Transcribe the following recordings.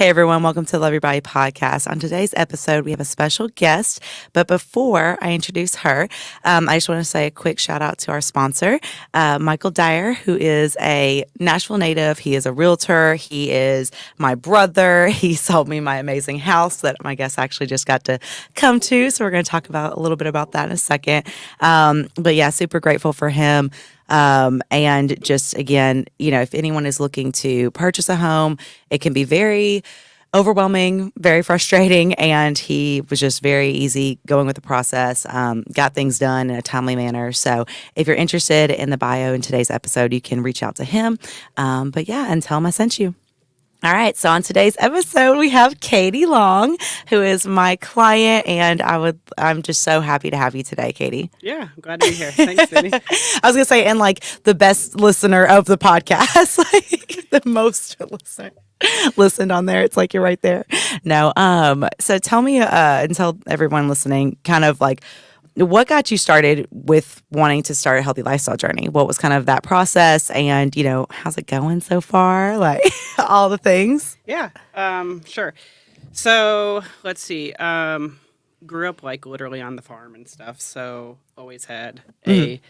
Hey everyone, welcome to the Love Your Body podcast. On today's episode, we have a special guest. But before I introduce her, I just want to say a quick shout out to our sponsor, Michael Dyer, who is a Nashville native. He is a realtor. He is my brother. He sold me my amazing house that my guest actually just got to come to. So we're going to talk about a little bit about that in a second. But yeah, super grateful for him. And just again, if anyone is looking to purchase a home, it can be very overwhelming, very frustrating. And he was just very easy going with the process, got things done in a timely manner. So if you're interested in the bio in today's episode, you can reach out to him. But yeah, and tell him I sent you. All right, so on today's episode, we have Katie Long, who is my client, and I'm just so happy to have you today, Katie. Yeah, I'm glad to be here. Thanks, Dani. I was gonna say, and like the best listener of the podcast, like the most listened on there. It's like you're right there. No, so tell me, and tell everyone listening, kind of like, what got you started with wanting to start a healthy lifestyle journey? What was kind of that process, and how's it going so far? Like all the things. Yeah, sure. So let's see. Grew up like literally on the farm and stuff, so always had a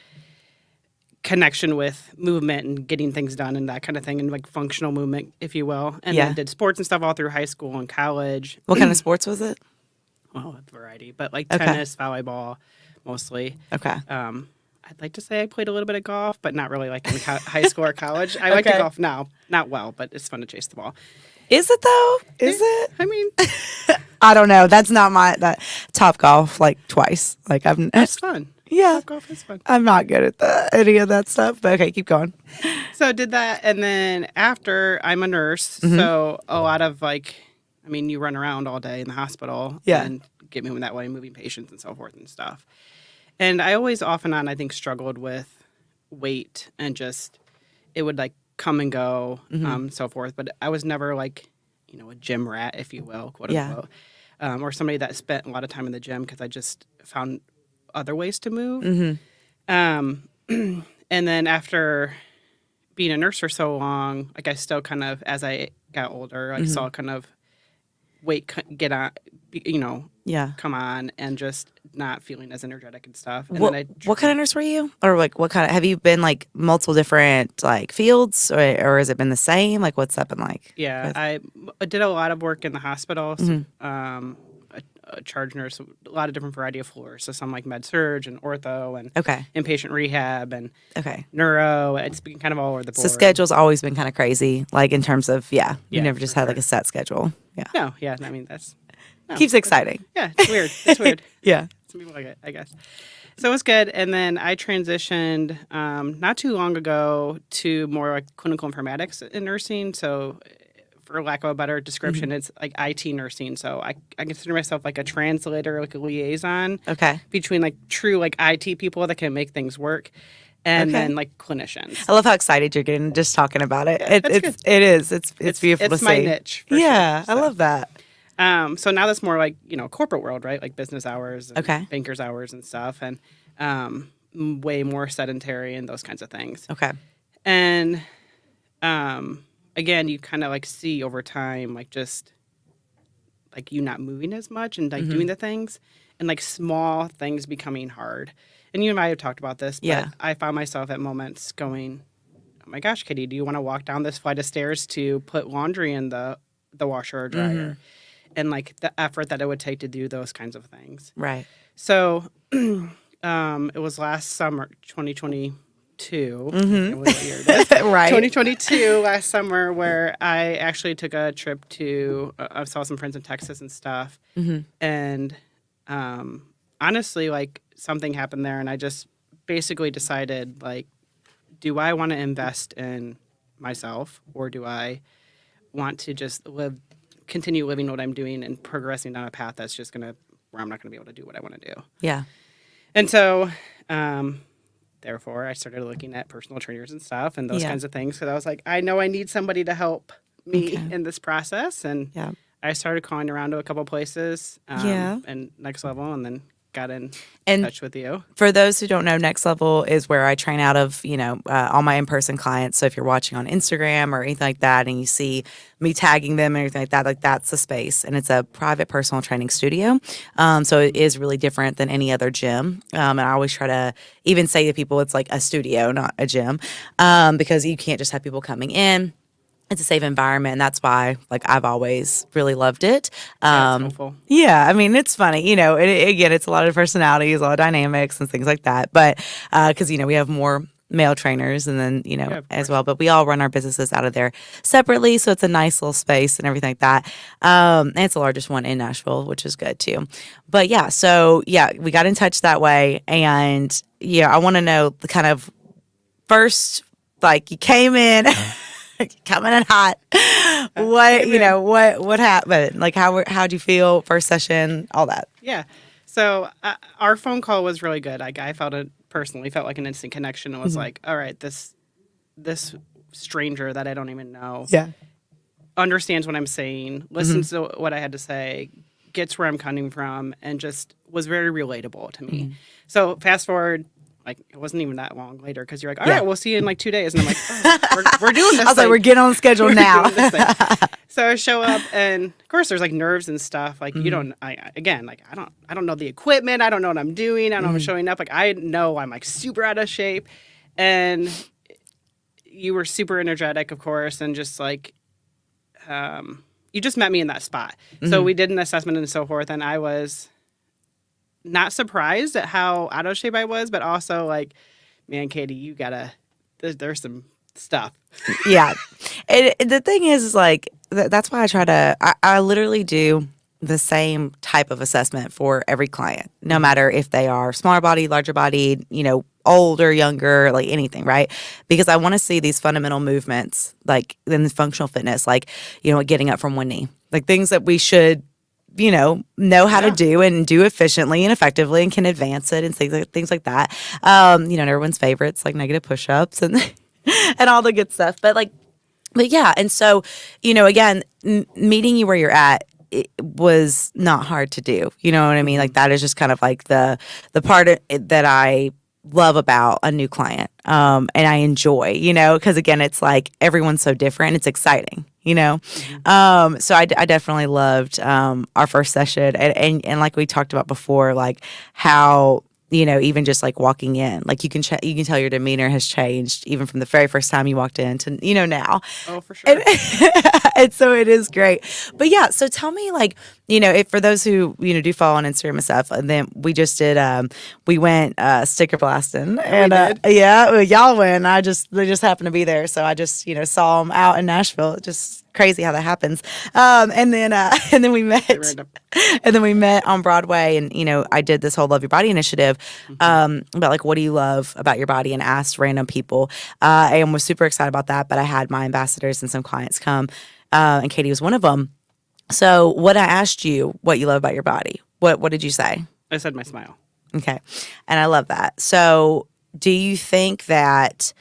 connection with movement and getting things done and that kind of thing, and like functional movement, if you will. And then did sports and stuff all through high school and college. What kind of sports was it? Oh, a variety, but like tennis, volleyball, mostly. Okay. I'd like to say I played a little bit of golf, but not really like in high school or college. I like to golf now. Not well, but it's fun to chase the ball. Is it though? Is it? I mean, I don't know. That's not that Top Golf like twice. Like it's fun. Yeah. Top golf is fun. I'm not good at any of that stuff, but okay, keep going. So did that, and then after, I'm a nurse, so a lot of you run around all day in the hospital and get moving that way, moving patients and so forth and stuff. And I always off and on, I think, struggled with weight and just, it would like come and go, so forth. But I was never like, a gym rat, if you will, quote unquote, or somebody that spent a lot of time in the gym because I just found other ways to move. And then after being a nurse for so long, like I still kind of, as I got older, I saw kind of weight get on, come on, and just not feeling as energetic and stuff. And what kind of nurse were you? Or like what kind of, have you been like multiple different like fields or has it been the same? Like what's that been like? Yeah, I did a lot of work in the hospital. So, a charge nurse, a lot of different variety of floors. So some like med surg and ortho and inpatient rehab and neuro. It's been kind of all over the board. So schedule's always been kind of crazy, like in terms of, you never just had like a set schedule. Yeah. No, yeah. I mean, keeps exciting. Yeah, it's weird. It's weird. Yeah. Some people like it, I guess. So it was good. And then I transitioned not too long ago to more like clinical informatics in nursing. So for lack of a better description, it's like IT nursing. So I consider myself like a translator, like a liaison between like true like IT people that can make things work and then like clinicians. I love how excited you're getting just talking about it. It's beautiful to see. It's my niche. For sure, I love that. So now that's more like, corporate world, right? Like business hours and bankers hours and stuff, and way more sedentary and those kinds of things. Okay. And again, you kind of like see over time, like just like you not moving as much and like doing the things and like small things becoming hard. And you and I have talked about this, but I found myself at moments going, oh my gosh, Kitty, do you want to walk down this flight of stairs to put laundry in the washer or dryer? And like the effort that it would take to do those kinds of things. Right. So it was last summer, 2022. What year it is. Right. 2022, last summer, where I actually took a trip to, I saw some friends in Texas and stuff. And honestly, like something happened there. And I just basically decided, like, do I want to invest in myself or do I want to just continue living what I'm doing and progressing down a path that's just where I'm not going to be able to do what I want to do. Yeah. And so, therefore, I started looking at personal trainers and stuff and those kinds of things because I was like, I know I need somebody to help me in this process. And I started calling around to a couple places and Next Level and then got in And touch with you. For those who don't know, Next Level is where I train out of, all my in-person clients. So if you're watching on Instagram or anything like that and you see me tagging them and everything like that's the space. And it's a private personal training studio. So it is really different than any other gym. And I always try to even say to people it's like a studio, not a gym, because you can't just have people coming in. It's a safe environment, and that's why, like, I've always really loved it. That's helpful. Yeah, I mean, it's funny, again, it's a lot of personalities, a lot of dynamics and things like that. But because, we have more male trainers and then, as well. But we all run our businesses out of there separately. So it's a nice little space and everything like that. And it's the largest one in Nashville, which is good too. But we got in touch that way. And I want to know the kind of first, like, you came in. Coming in hot. What happened? Like, how'd you feel first session? All that. Yeah. So our phone call was really good. Like, I felt like an instant connection. It was like, all right, this stranger that I don't even know, understands what I'm saying, listens to what I had to say, gets where I'm coming from, and just was very relatable to me. So fast forward. Like, it wasn't even that long later because you're like, all right, we'll see you in like 2 days. And I'm like, we're doing this. I was like, we're getting on the schedule now. So I show up, and of course, there's like nerves and stuff. Like, you don't, I don't know the equipment. I don't know what I'm doing. I don't know if I'm showing up. Like, I know I'm like super out of shape. And you were super energetic, of course, and just like, you just met me in that spot. So we did an assessment and so forth, and I was not surprised at how out of shape I was, but also like, man, Katie, there's some stuff. Yeah. The thing is like, that's why I literally do the same type of assessment for every client, no matter if they are smaller body, larger body, older, younger, like anything, right? Because I want to see these fundamental movements, like in the functional fitness, like, getting up from one knee, like things that we should know how to do and do efficiently and effectively and can advance it and things like that. And everyone's favorites, like negative push-ups and and all the good stuff. But yeah. And so, again, meeting you where you're at, it was not hard to do. You know what I mean? Like, that is just kind of like the part that I love about a new client. And I enjoy, because again, it's like everyone's so different. It's exciting, So I definitely loved our first session. And like we talked about before, like how, even just like walking in, like you can tell your demeanor has changed even from the very first time you walked in to, now. Oh, for sure. And so it is great. But yeah, so tell me, like, for those who, do follow on Instagram and stuff, and then we just did, we went sticker blasting. And y'all went. They just happened to be there. So I just, saw them out in Nashville. Just crazy how that happens. And then we met. And then we met on Broadway, and I did this whole Love Your Body initiative about like, what do you love about your body, and asked random people. And was super excited about that. But I had my ambassadors and some clients come, and Katie was one of them. So when I asked you what you love about your body, what did you say? I said my smile. Okay, and I love that. So do you think that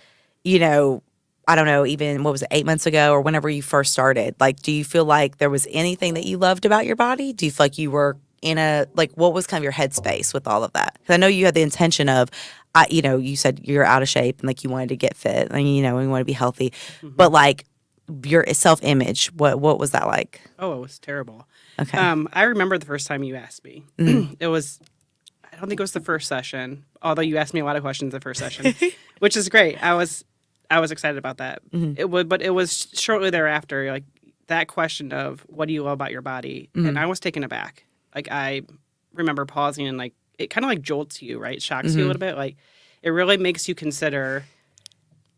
I don't know, even what was it, 8 months ago or whenever you first started, like, do you feel like there was anything that you loved about your body? Do you feel like you were what was kind of your headspace with all of that? Because I know you had the intention of, you said you're out of shape and like you wanted to get fit and, you want to be healthy, but like your self-image, what was that like? Oh, it was terrible. Okay. I remember the first time you asked me. It was, I don't think it was the first session, although you asked me a lot of questions the first session, which is great. I was excited about that. But it was shortly thereafter, like that question of what do you love about your body, and I was taken aback. Like, I remember pausing, and like it kind of like jolts you, right? Shocks you a little bit. Like, it really makes you consider,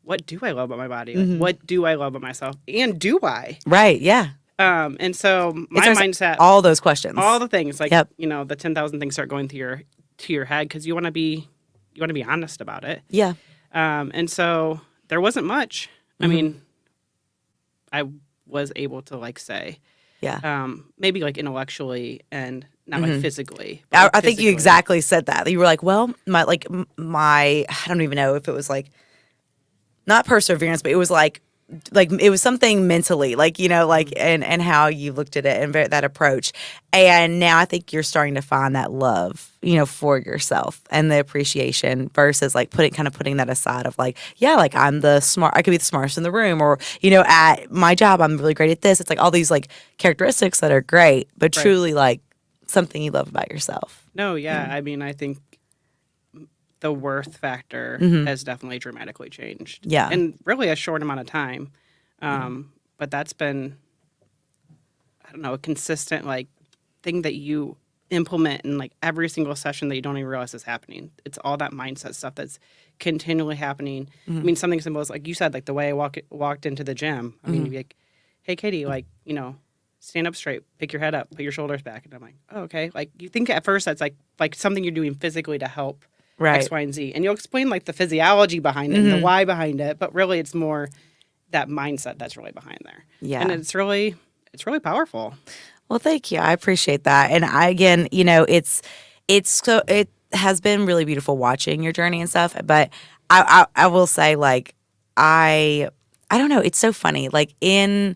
what do I love about my body? Like, what do I love about myself, and do I? Right. Yeah. And so my mindset, all those questions, all the things, like the 10,000 things start going through your head because you want to be honest about it. Yeah. And so there wasn't much. I mean, I was able to like say, maybe like intellectually and not like physically. I think you exactly said that. You were like, well, my I don't even know if it was like not perseverance, but it was like like it was something mentally, like, you know, like, and how you looked at it and that approach. And now I think you're starting to find that love, you know, for yourself and the appreciation versus like putting that aside of like, yeah, like I could be the smartest in the room, or, you know, at my job, I'm really great at this. It's like all these like characteristics that are great, but truly like something you love about yourself. No, yeah. I mean, I think the worth factor has definitely dramatically changed. Yeah. In really a short amount of time. But that's been, I don't know, a consistent like thing that you implement in like every single session that you don't even realize is happening. It's all that mindset stuff that's continually happening. I mean, something simple as like you said, like the way I walked into the gym. I mean, you'd be like, hey, Katie, like, you know, stand up straight, pick your head up, put your shoulders back. And I'm like, oh, okay. Like you think at first that's like something you're doing physically to help X, Y, and Z. And you'll explain like the physiology behind it and the why behind it. But really it's more that mindset that's really behind there. Yeah. And it's really powerful. Well, thank you. I appreciate that. And again, you know, it has been really beautiful watching your journey and stuff. But I will say, like, I don't know. It's so funny. Like when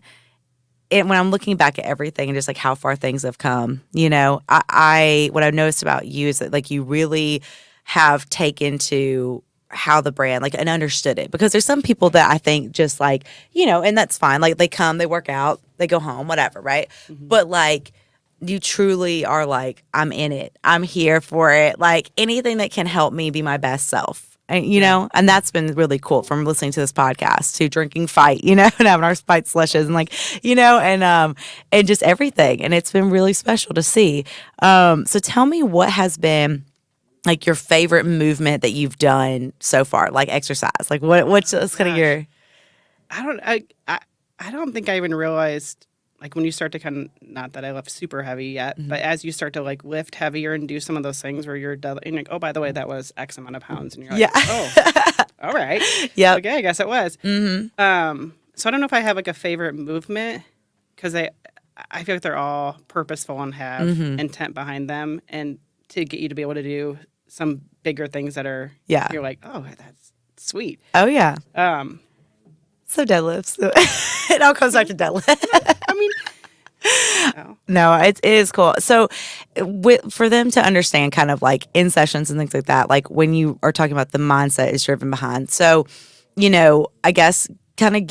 I'm looking back at everything and just like how far things have come, you know, what I've noticed about you is that like you really have taken to how the brand, like, and understood it. Because there's some people that I think just like, you know, and that's fine. Like they come, they work out, they go home, whatever, right? But like you truly are like, I'm in it. I'm here for it. Like anything that can help me be my best self. And, you know, and that's been really cool from listening to this podcast to drinking fight, you know, and having our fight slushes and like, you know, and just everything. And it's been really special to see. So tell me what has been like your favorite movement that you've done so far, like exercise, like what's kind of your, I don't think I even realized, like when you start to kind of, not that I lift super heavy yet, but as you start to like lift heavier and do some of those things where and you're like, oh, by the way, that was X amount of pounds. And you're like, oh, all right. Yeah. Okay, I guess it was. So I don't know if I have like a favorite movement because I feel like they're all purposeful and have intent behind them, and to get you to be able to do some bigger things that are, you're like, oh, that's sweet. Oh, yeah. So deadlifts. It all comes back to deadlift. I mean, no, it is cool. So for them to understand kind of like in sessions and things like that, like when you are talking about the mindset is driven behind. So, you know, I guess kind of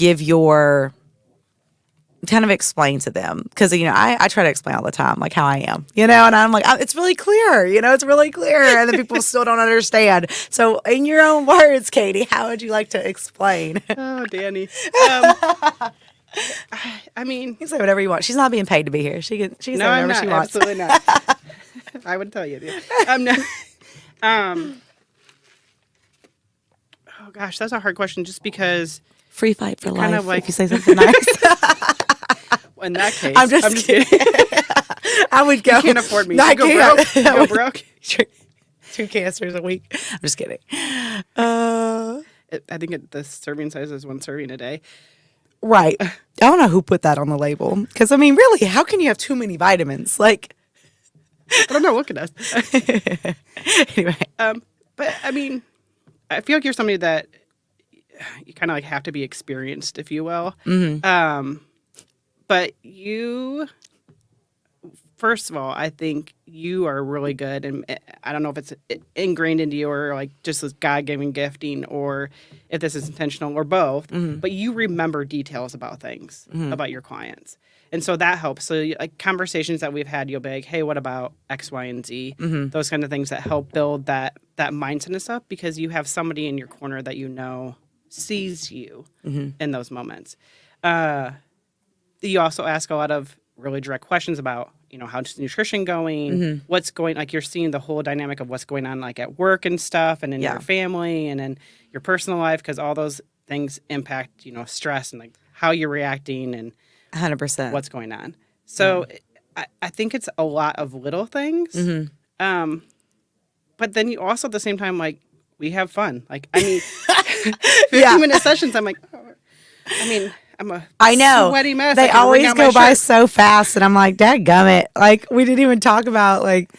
explain to them, because, you know, I try to explain all the time like how I am, you know, and I'm like, it's really clear, you know, it's really clear, and then people still don't understand. So in your own words, Katie, how would you like to explain? Oh, Dani. I mean, you can say whatever you want. She's not being paid to be here. She can say whatever she wants. Absolutely not. I would tell you. No. Oh gosh, that's a hard question. Just because free fight for life. Kind of like, if you say something nice. In that case, I'm just kidding. I would go. You can't afford me. No, you go broke. 2 cancers a week. I'm just kidding. I think the serving size is 1 serving a day. Right. I don't know who put that on the label. Because, I mean, really, how can you have too many vitamins? Like, I don't know. Look at us. Anyway. But, I mean, I feel like you're somebody that you kind of like have to be experienced, if you will. But you, first of all, I think you are really good, and I don't know if it's ingrained into you or like just this God-given gifting, or if this is intentional, or both, but you remember details about things, about your clients. And so that helps. So like conversations that we've had, you'll be like, hey, what about X, Y, and Z? Those kind of things that help build that mindset and stuff, because you have somebody in your corner that you know sees you in those moments. You also ask a lot of really direct questions about, you know, how's nutrition going, what's going, like you're seeing the whole dynamic of what's going on like at work and stuff, and in your family and in your personal life, because all those things impact, you know, stress and like how you're reacting and 100% what's going on. So I think it's a lot of little things. But then you also at the same time, like, we have fun. Like, I mean, 15-minute sessions, I'm like, I'm a sweaty mess. They always go by so fast, and I'm like, dadgummit. Like, we didn't even talk about, like,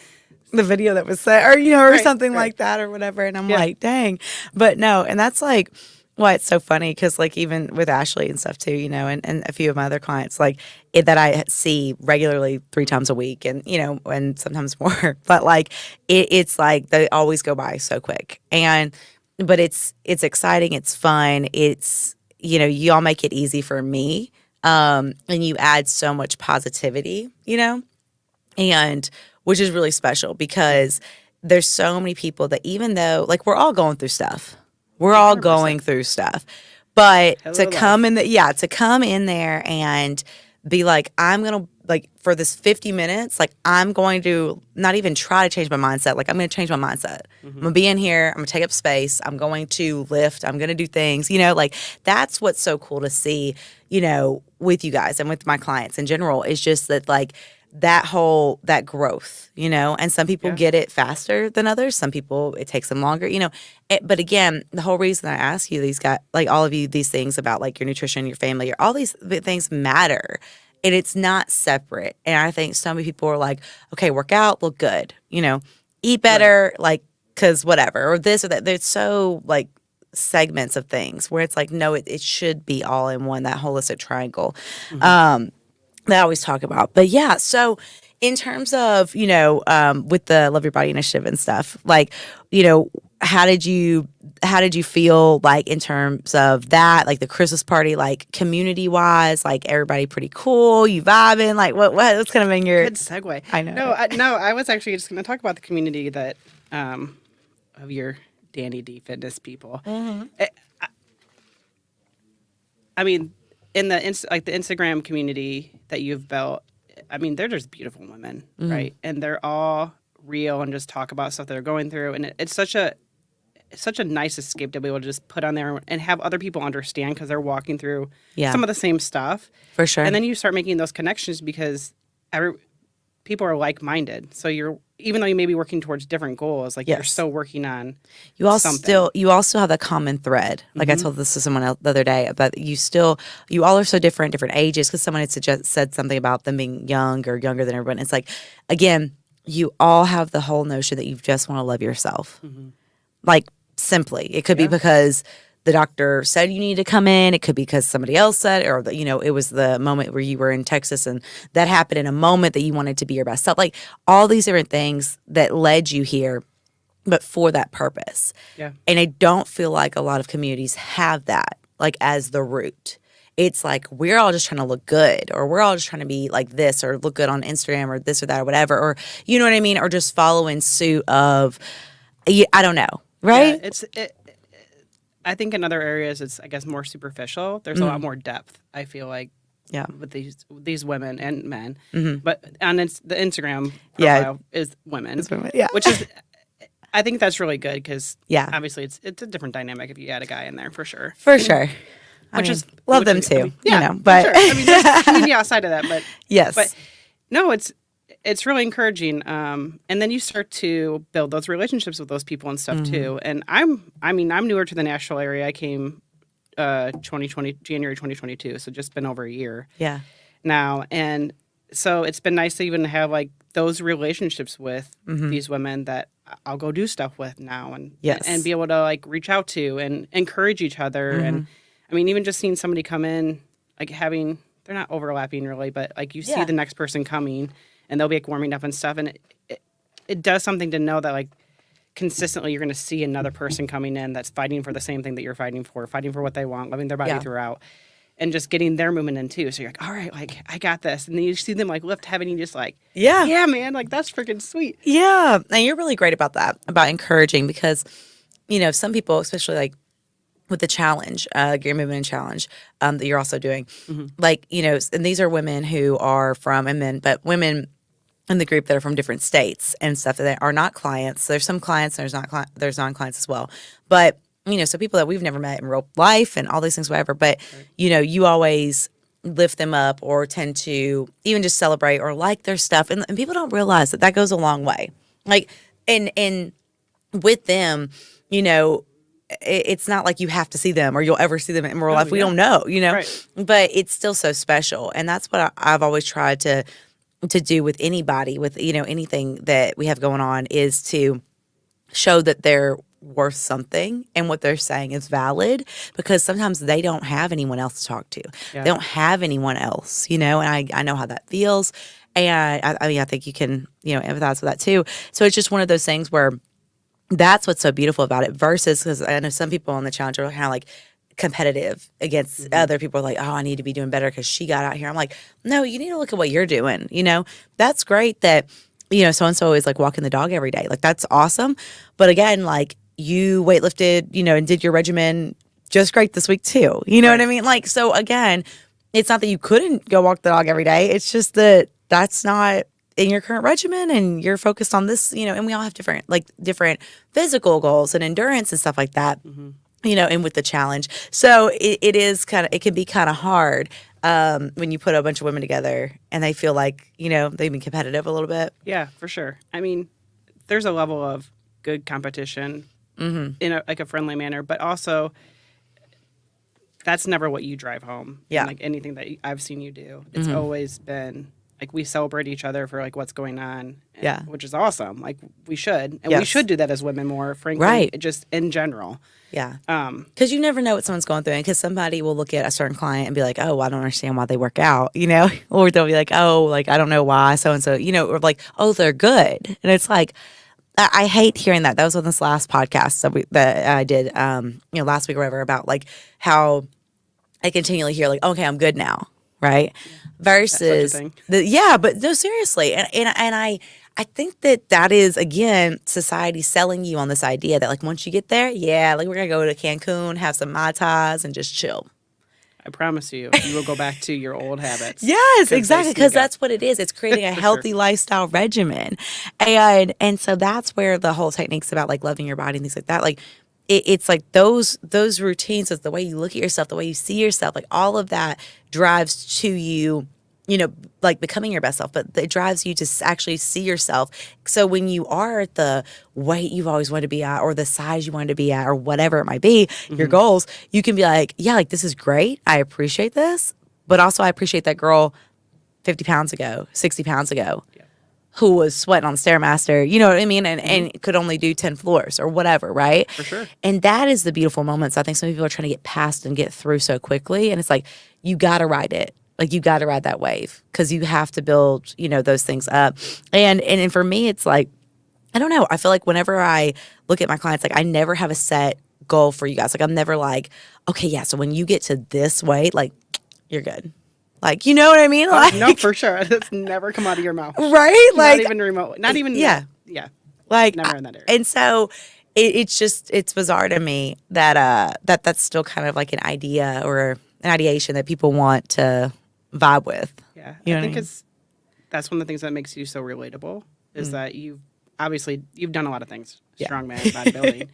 the video that was set, or, you know, or something like that or whatever. And I'm like, dang. But no, and that's like, Well, it's so funny because, like, even with Ashley and stuff too, and a few of my other clients, like, that I see regularly 3 times a week, and and sometimes more. But like, it's like they always go by so quick, but it's exciting, it's fun, it's y'all make it easy for me, and you add so much positivity, and which is really special because there's so many people that even though like we're all going through stuff. We're all 100%. going through stuff. But Hello, to come life. to come in there and be like, I'm going to like for this 50 minutes, like I'm going to not even try to change my mindset. Like I'm going to change my mindset. I'm going to be in here. I'm going to take up space. I'm going to lift. I'm going to do things, like that's what's so cool to see, with you guys and with my clients in general is just that like that growth, and some people get it faster than others. Some people, it takes them longer, but again, the whole reason I ask you these guys, like all of you, these things about like your nutrition, your family, all these things matter and it's not separate. And I think so many people are like, okay, work out, look good, eat better, like, cause whatever, or this or that. There's so like segments of things where it's like, no, it should be all in one, that holistic triangle. That I always talk about. But yeah, so in terms of, with the Love Your Body initiative and stuff, like, how did you feel like in terms of that, like the Christmas party, like community wise, like everybody pretty cool, you vibing, like what's kind of in your Good segue. I know. No, I was actually just going to talk about the community that of your Dani D fitness people. I mean, in the the Instagram community that you've built, I mean, they're just beautiful women, right? And they're all real and just talk about stuff they're going through, and it's such a nice escape to be able to just put on there and have other people understand because they're walking through some of the same stuff for sure. And then you start making those connections because people are like-minded. So even though you may be working towards different goals, like you're still working on you all something. you also have the common thread. Like I told this to someone else the other day, but you all are so different ages, because someone had said something about them being young or younger than everyone. It's like, again, you all have the whole notion that you just want to love yourself. Like simply, it could be because the doctor said you need to come in. It could be because somebody else said, or it was the moment where you were in Texas and that happened in a moment that you wanted to be your best self. Like all these different things that led you here, but for that purpose. Yeah. And I don't feel like a lot of communities have that, like as the root. It's like we're all just trying to look good, or we're all just trying to be like this, or look good on Instagram, or this or that, or whatever, or you know what I mean, or just follow in suit of, I don't know, right? Yeah, I think in other areas it's, I guess, more superficial. There's a lot more depth, I feel like, with these women and men. But on the Instagram profile is women, which is, I think that's really good because obviously it's a different dynamic if you add a guy in there for sure. For sure. Love them too, but sure. I mean, there's community outside of that, but yes, but no, it's really encouraging. And then you start to build those relationships with those people and stuff too. And I'm newer to the Nashville area. I came January 2022, so just been over a year. Yeah. Now, and so it's been nice to even have like those relationships with these women that I'll go do stuff with now, and and be able to like reach out to and encourage each other. And I mean, even just seeing somebody come in, like they're not overlapping really, but like you see the next person coming and they'll be like warming up and stuff. And it does something to know that like consistently you're going to see another person coming in that's fighting for the same thing that you're fighting for what they want, loving their body throughout, and just getting their movement in too. So you're like, all right, like I got this. And then you see them like lift heavy and you just like, yeah, man, like that's freaking sweet. Yeah. And you're really great about that, about encouraging, because, some people, especially like with the challenge, your movement challenge, that you're also doing, like, and these are women who are from, and men, but women in the group that are from different states and stuff that are not clients. There's some clients, there's non-clients as well. But, so people that we've never met in real life and all these things, whatever. But, you always lift them up or tend to even just celebrate or like their stuff. And people don't realize that goes a long way. Like, and with them, it's not like you have to see them or you'll ever see them in real life. We don't know, Right. But it's still so special. And that's what I've always tried to do with anybody, with, anything that we have going on, is to show that they're worth something and what they're saying is valid, because sometimes they don't have anyone else to talk to. Yeah. They don't have anyone else, and I know how that feels. And I mean, I think you can, empathize with that too. So it's just one of those things where that's what's so beautiful about it versus, because I know some people on the challenge are kind of like competitive against other people, like, oh, I need to be doing better because she got out here. I'm like, no, you need to look at what you're doing. That's great that, so-and-so is like walking the dog every day. Like, that's awesome. But again, like, you weightlifted, and did your regimen just great this week too. You know what I mean? Like, so again, it's not that you couldn't go walk the dog every day. It's just that that's not in your current regimen and you're focused on this, and we all have different physical goals and endurance and stuff like that, and with the challenge. So it can be kind of hard when you put a bunch of women together and they feel like, they've been competitive a little bit. Yeah, for sure. I mean, there's a level of good competition in a friendly manner, but also that's never what you drive home. Yeah. Like anything that I've seen you do, it's always been like we celebrate each other for like what's going on. Which is awesome. Like we should. And we should do that as women more, frankly. Right. Just in general. Yeah. Because you never know what someone's going through. And because somebody will look at a certain client and be like, oh, I don't understand why they work out, Or they'll be like, oh, like, I don't know why so-and-so, or like, oh, they're good. And it's like, I hate hearing that. That was on this last podcast that I did, last week or whatever, about like how I continually hear like, okay, I'm good now. Right. Versus but no, seriously. And I think that is, again, society selling you on this idea that like once you get there, like we're going to go to Cancun, have some Mai Tais and just chill. I promise you will go back to your old habits. Yes, exactly. Because that's what it is. It's creating a healthy lifestyle regimen. And so that's where the whole technique's about like loving your body and things like that. Like it's like those routines, is the way you look at yourself, the way you see yourself, like all of that drives to you, like becoming your best self, but it drives you to actually see yourself. So when you are at the weight you've always wanted to be at or the size you wanted to be at or whatever it might be, your goals, you can be like, yeah, like this is great. I appreciate this. But also I appreciate that girl 50 pounds ago, 60 pounds ago, who was sweating on Stairmaster, you know what I mean? And could only do 10 floors or whatever, right? For sure. And that is the beautiful moments. I think some people are trying to get past and get through so quickly. And it's like, you got to ride it. Like, you got to ride that wave because you have to build, those things up. And for me, it's like, I don't know. I feel like whenever I look at my clients, like I never have a set goal for you guys. Like I'm never like, okay, yeah, so when you get to this weight, like you're good. Like, you know what I mean? Like, no, for sure. It's never come out of your mouth. Right? Like, not even remote. Not even. Yeah. Yeah. Like, never in that area. And so it's bizarre to me that that's still kind of like an idea or an ideation that people want to vibe with. Yeah. You I know think that's one of the things that makes you so relatable is that you've done a lot of things. Strongman, bodybuilding,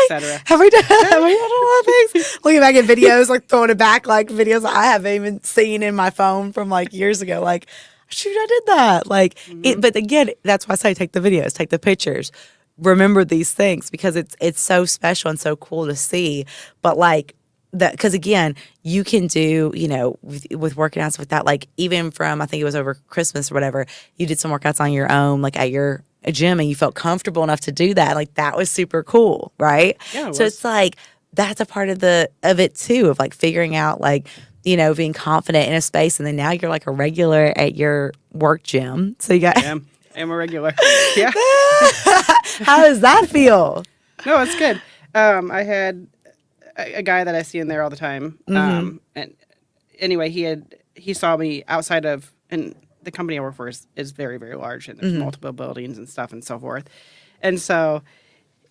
etc. Have we done a lot of things? Looking back at videos, like throwing it back, like videos I haven't even seen in my phone from like years ago. Like, shoot, I did that. Like, but again, that's why I say take the videos, take the pictures, remember these things because it's so special and so cool to see. But like that, because again, you can do, with working out stuff like that. Like even from I think it was over Christmas or whatever, you did some workouts on your own, like at your gym, and you felt comfortable enough to do that. Like that was super cool, right? Yeah. So it's like that's a part of it too, of like figuring out like, being confident in a space, and then now you're like a regular at your work gym. So you got I'm a regular. Yeah. How does that feel? No, it's good. I had a guy that I see in there all the time. And anyway, he saw me outside of, and the company I work for is very, very large, and there's multiple buildings and stuff and so forth. And so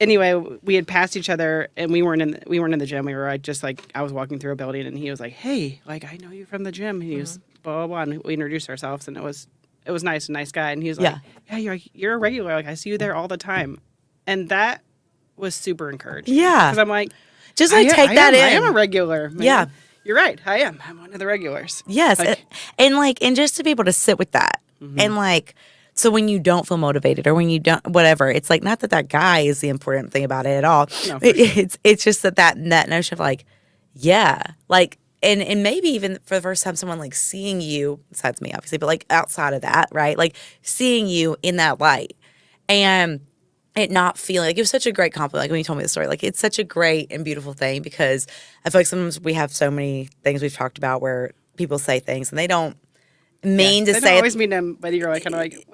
anyway, we had passed each other, and we weren't in the gym. We were just like, I was walking through a building, and he was like, "Hey, like I know you from the gym." And he was blah blah blah, and we introduced ourselves, and it was nice, a nice guy. And he was like, "Yeah, you're a regular. Like I see you there all the time," and that was super encouraging. Yeah, because I'm like, just like take that in. I am a regular. Man. Yeah. You're right. I am. I'm one of the regulars. Yes. And just to be able to sit with that. And like, so when you don't feel motivated or when you don't, whatever, it's like, not that guy is the important thing about it at all. No, it's just that notion of like, yeah, like, and maybe even for the first time, someone like seeing you, besides me, obviously, but like outside of that, right? Like seeing you in that light. And it not feeling like it was such a great compliment. Like when you told me the story, like it's such a great and beautiful thing because I feel like sometimes we have so many things we've talked about where people say things and they don't mean to They say don't it. always mean them, but you're like kind of like,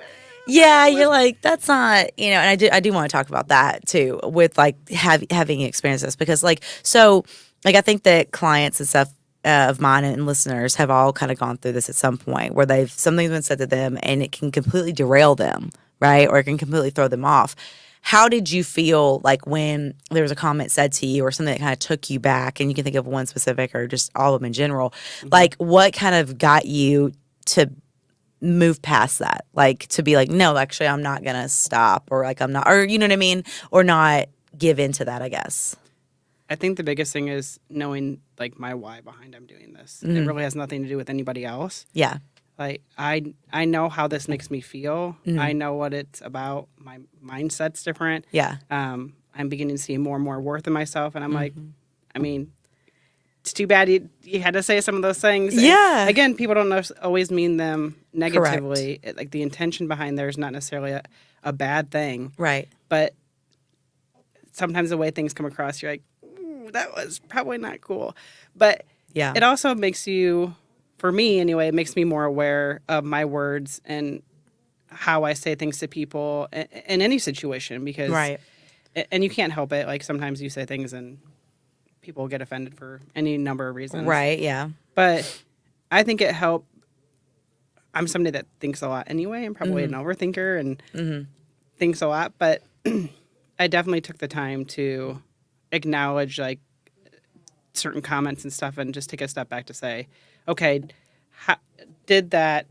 Yeah, you're like, that's not, and I do want to talk about that too with like having experienced this because like, so like I think that clients and stuff of mine and listeners have all kind of gone through this at some point where something's been said to them and it can completely derail them, right? Or it can completely throw them off. How did you feel like when there was a comment said to you or something that kind of took you back and you can think of one specific or just all of them in general, like what kind of got you to move past that, like to be like, no, actually I'm not gonna stop or like I'm not, or you know what I mean, or not give into that, I guess. I think the biggest thing is knowing like my why behind I'm doing this. It really has nothing to do with anybody else. Yeah. Like I know how this makes me feel. I know what it's about. My mindset's different. Yeah. I'm beginning to see more and more worth in myself, and I'm like, I mean, it's too bad you had to say some of those things. Yeah. And again, people don't always mean them negatively. Like the intention behind there is not necessarily a bad thing. Right. But sometimes the way things come across, you're like, ooh, that was probably not cool. But Yeah. it also makes you, for me anyway, it makes me more aware of my words and how I say things to people in any situation because, Right. And you can't help it. Like sometimes you say things and people get offended for any number of reasons. Right. Yeah. But I think it helped. I'm somebody that thinks a lot anyway. I'm probably an overthinker and thinks a lot. But I definitely took the time to acknowledge like certain comments and stuff and just take a step back to say, okay, did that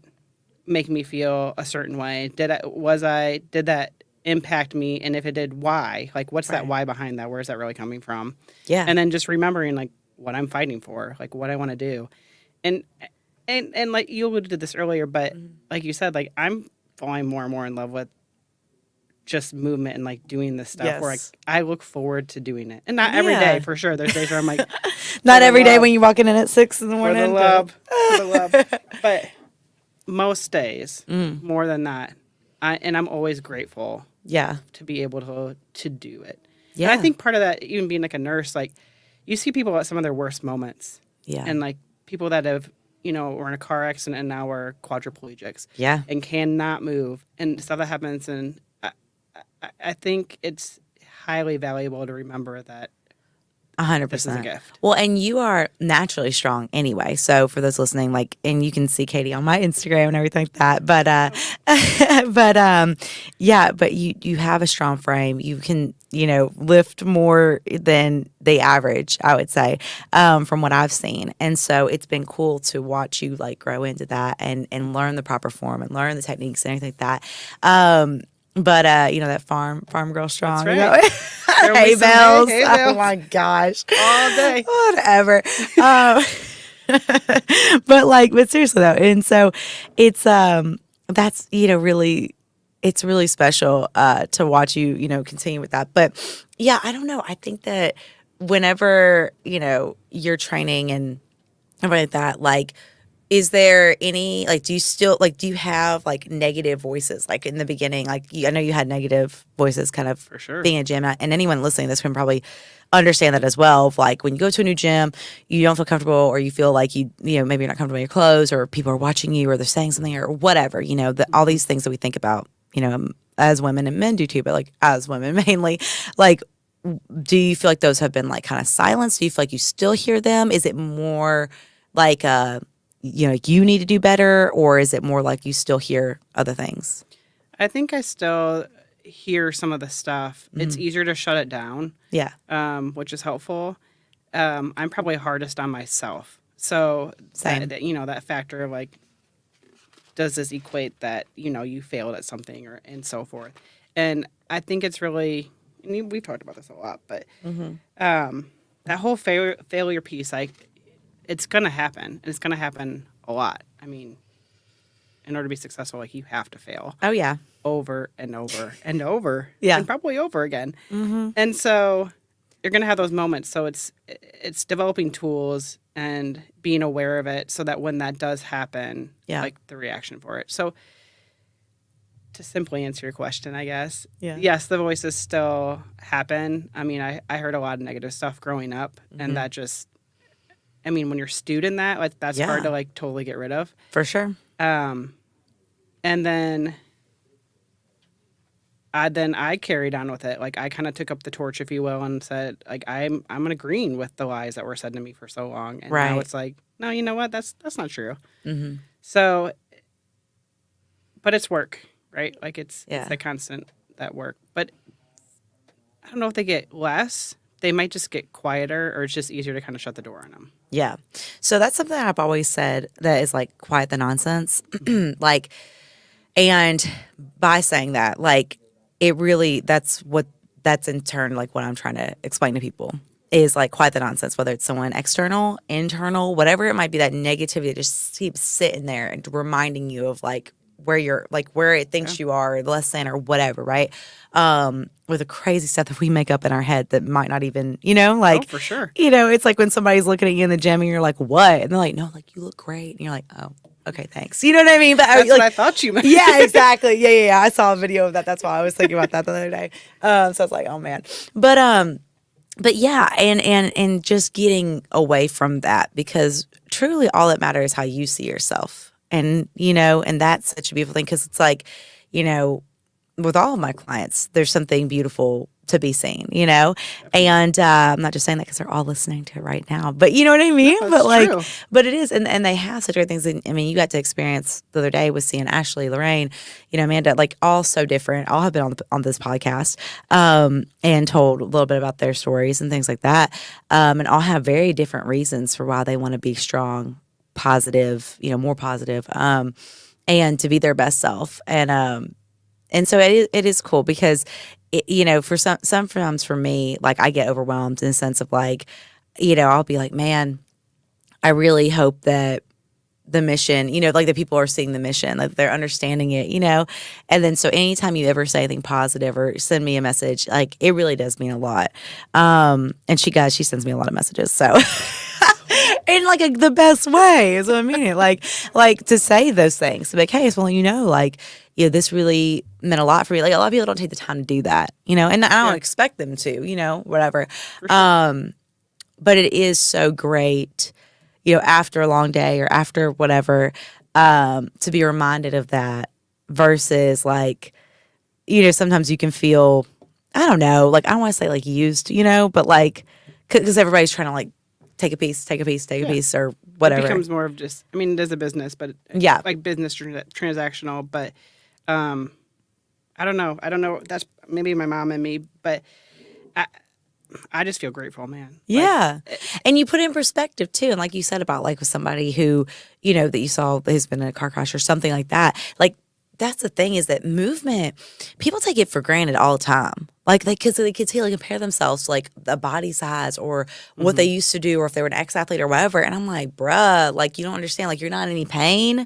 make me feel a certain way? Did that impact me? And if it did, why? Like, what's that why behind that? Where is that really coming from? Yeah. And then just remembering like what I'm fighting for, like what I want to do. And like you alluded to this earlier, but like you said, like I'm falling more and more in love with just movement and like doing this stuff where I look forward to doing it. And not every day for sure. There's days where I'm like not every day when you're walking in at 6 in the morning. For the love. But most days, more than that. And I'm always grateful to be able to do it. Yeah. And I think part of that, even being like a nurse, like you see people at some of their worst moments. Yeah. And like people that have, were in a car accident and now are quadriplegics. Yeah. And cannot move and stuff that happens. And I think it's highly valuable to remember that 100%. This is a gift. Well, and you are naturally strong anyway. So for those listening, like, and you can see Katie on my Instagram and everything like that. But, but you have a strong frame. You can, lift more than the average, I would say, from what I've seen. And so it's been cool to watch you like grow into that and learn the proper form and learn the techniques and everything like that. But that farm girl strong. That's right. Hay bales. Hay bales. Oh my gosh. All day. Whatever. But seriously though, and so it's that's really, it's really special to watch you continue with that. But yeah, I don't know. I think that whenever you're training and everything like that, like. Is there any, do you have, negative voices? Like, in the beginning, I know you had negative voices kind of for sure. Being a gym. And anyone listening to this can probably understand that as well. Of, when you go to a new gym, you don't feel comfortable or you feel like maybe you're not comfortable in your clothes or people are watching you or they're saying something or whatever, all these things that we think about, as women and men do too, but, as women mainly, do you feel like those have been, kind of silenced? Do you feel like you still hear them? Is it more you need to do better, or is it more like you still hear other things? I think I still hear some of the stuff. Mm-hmm. It's easier to shut it down. Yeah. Which is helpful. I'm probably hardest on myself. So that factor of does this equate that, you failed at something and so forth. And I think it's really, we've talked about this a lot, but that whole failure piece, it's going to happen, and it's going to happen a lot. I mean, in order to be successful, you have to fail. Oh, yeah. Over and over and over. Yeah. And probably over again. Mm-hmm. And so you're going to have those moments. So it's developing tools and being aware of it so that when that does happen, the reaction for it. So to simply answer your question, I guess. Yeah. Yes, the voices still happen. I mean, I heard a lot of negative stuff growing up, and that just, I mean, when you're stewed in that, like, that's hard to, like, totally get rid of. For sure. And then I carried on with it. Like, I kind of took up the torch, if you will, and said, like, I'm agreeing with the lies that were said to me for so long, and now it's like, no, you know what? That's not true. So, but it's work, right? Like, it's the constant that work. But I don't know if they get less. They might just get quieter, or it's just easier to kind of shut the door on them. Yeah. So that's something I've always said that is like quiet the nonsense. Like, and by saying that, like, it really, that's in turn, like, what I'm trying to explain to people is like quiet the nonsense, whether it's someone external, internal, whatever it might be, that negativity that just keeps sitting there and reminding you of like where you're, like where it thinks you are, less than, or whatever, right? With the crazy stuff that we make up in our head that might not even, like, for sure. It's like when somebody's looking at you in the gym and you're like, what? And they're like, no, like, you look great. And you're like, oh, okay, thanks. You know what I mean? But that's like, what I thought you meant. Yeah, exactly. Yeah. I saw a video of that. That's why I was thinking about that the other day. So I was like, oh man. But yeah, and just getting away from that, because truly all that matters is how you see yourself. And, and that's such a beautiful thing, because it's like, with all of my clients, there's something beautiful to be seen, and I'm not just saying that because they're all listening to it right now, but you know what I mean? No, but like, true. but it is, and they have such great things. And, I mean, you got to experience the other day with seeing Ashley, Lorraine, Amanda, like, all so different. All have been on this podcast, and told a little bit about their stories and things like that, and all have very different reasons for why they want to be strong, positive, more positive, and to be their best self. And so it is cool, because, for sometimes for me, like, I get overwhelmed in the sense of like, I'll be like, man, I really hope that the mission, like, the people are seeing the mission, like they're understanding it, and then so anytime you ever say anything positive or send me a message, like, it really does mean a lot. And she sends me a lot of messages, so. In like the best way is what I mean. Like to say those things, to be like, hey, well, like, this really meant a lot for you. Like, a lot of people don't take the time to do that, and I don't expect them to, whatever. Sure. But it is so great, after a long day or after whatever, to be reminded of that, versus like, sometimes you can feel, I don't know, like, I don't want to say like used, but like, because everybody's trying to like, take a piece, or whatever. It becomes more of just, I mean, it is a business, but like business transactional. But I don't know. That's maybe my mom and me, but I just feel grateful, man. Yeah. And you put it in perspective too. And like you said about like with somebody who, that you saw who's been in a car crash or something like that. Like, that's the thing, is that movement, people take it for granted all the time. Like, because they could compare themselves to like the body size or what they used to do, or if they were an ex-athlete or whatever. And I'm like, bruh, like, you don't understand. Like, you're not in any pain.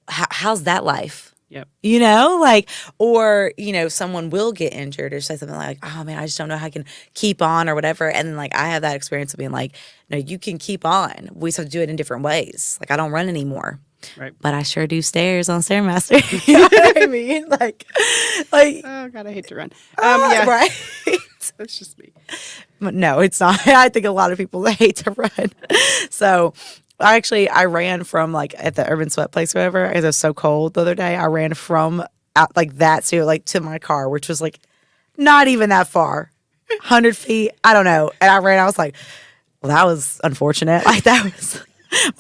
How's that life? Yep. Like, or, someone will get injured or say something like, oh man, I just don't know how I can keep on or whatever. And then like, I have that experience of being like, no, you can keep on. We just have to do it in different ways. Like, I don't run anymore. Right. But I sure do stairs on Stairmaster. You know what I mean? Like, oh God, I hate to run. Yeah. Right. That's just me. But no, it's not. I think a lot of people hate to run. So I ran from like at the Urban Sweat place, or whatever. It was so cold the other day. I ran from out like that to my car, which was like not even that far, 100 feet. I don't know. And I was like, well, that was unfortunate. Like, that was.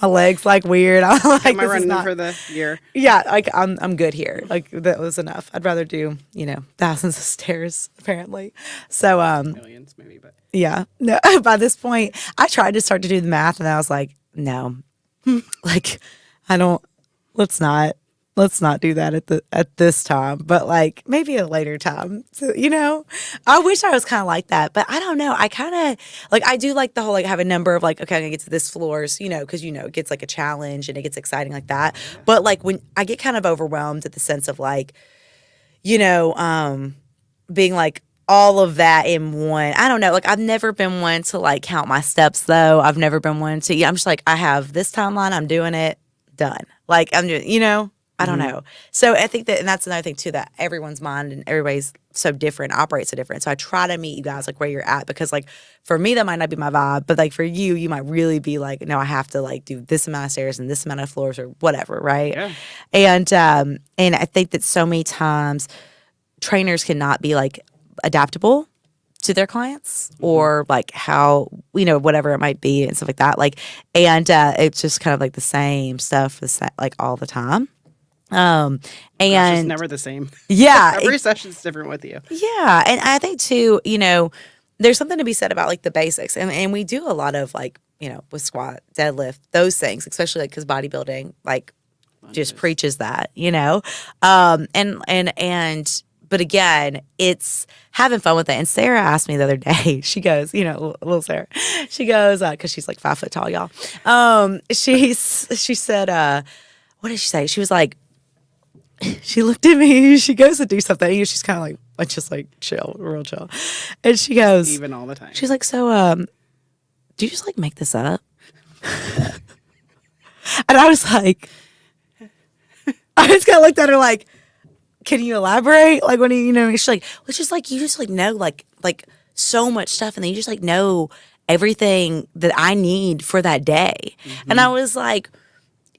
My legs like weird. I'm like, am I running for the year? Yeah, like I'm good here. Like, that was enough. I'd rather do thousands of stairs apparently. So millions maybe, but yeah. No, by this point, I tried to start to do the math, and I was like, no, like, I don't. Let's not do that at this time, but like maybe a later time. So, I wish I was kind of like that, but I don't know. I kind of like, I do like the whole, like, have a number of like, okay, I'm gonna get to this floors, because it gets like a challenge and it gets exciting like that. Yeah. But like, when I get kind of overwhelmed at the sense of like, being like all of that in one, I don't know. Like, I've never been one to like count my steps though. I've never been one to, I'm just like, I have this timeline, I'm doing it, done. Like, I'm doing, I don't know. So I think that, and that's another thing too, that everyone's mind and everybody's so different, operates so different. So I try to meet you guys like where you're at, because like for me, that might not be my vibe, but like for you, you might really be like, no, I have to like do this amount of stairs and this amount of floors or whatever. Right. Yeah. And I think that so many times trainers cannot be like adaptable to their clients or like how, whatever it might be and stuff like that. Like, and it's just kind of like the same stuff, like all the time. And it's never the same. Yeah. Every session's different with you. Yeah. And I think too, there's something to be said about like the basics. And we do a lot of like, with squat, deadlift, those things, especially like because bodybuilding like just preaches that, but again, it's having fun with it. And Sarah asked me the other day, she goes, little Sarah, she goes, because she's like 5 foot tall, y'all. She said, what did she say? She was like, she looked at me, she goes to do something, and she's kind of like, just like chill, real chill. And she goes, even all the time. She's like, so, do you just like make this up? And I was like, I just kind of looked at her like, can you elaborate? Like, when she's like, well, it's just like, you just like know like so much stuff. And then you just like know everything that I need for that day. And I was like,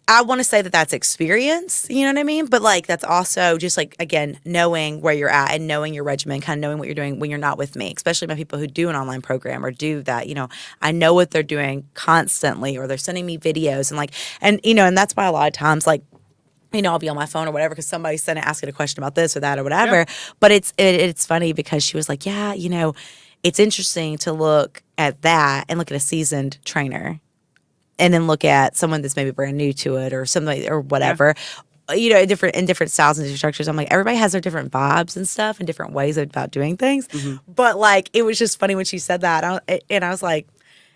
I want to say that that's experience, you know what I mean? But like, that's also just like, again, knowing where you're at and knowing your regimen, kind of knowing what you're doing when you're not with me, especially my people who do an online program or do that, I know what they're doing constantly, or they're sending me videos and that's why a lot of times, like, I'll be on my phone or whatever because somebody's asking a question about this or that or whatever. Yeah. But it's funny because she was like, yeah, it's interesting to look at that and look at a seasoned trainer and then look at someone that's maybe brand new to it or something or whatever. Yeah. In different styles and different structures. I'm like, everybody has their different vibes and stuff and different ways about doing things. But like, it was just funny when she said that. And I was like,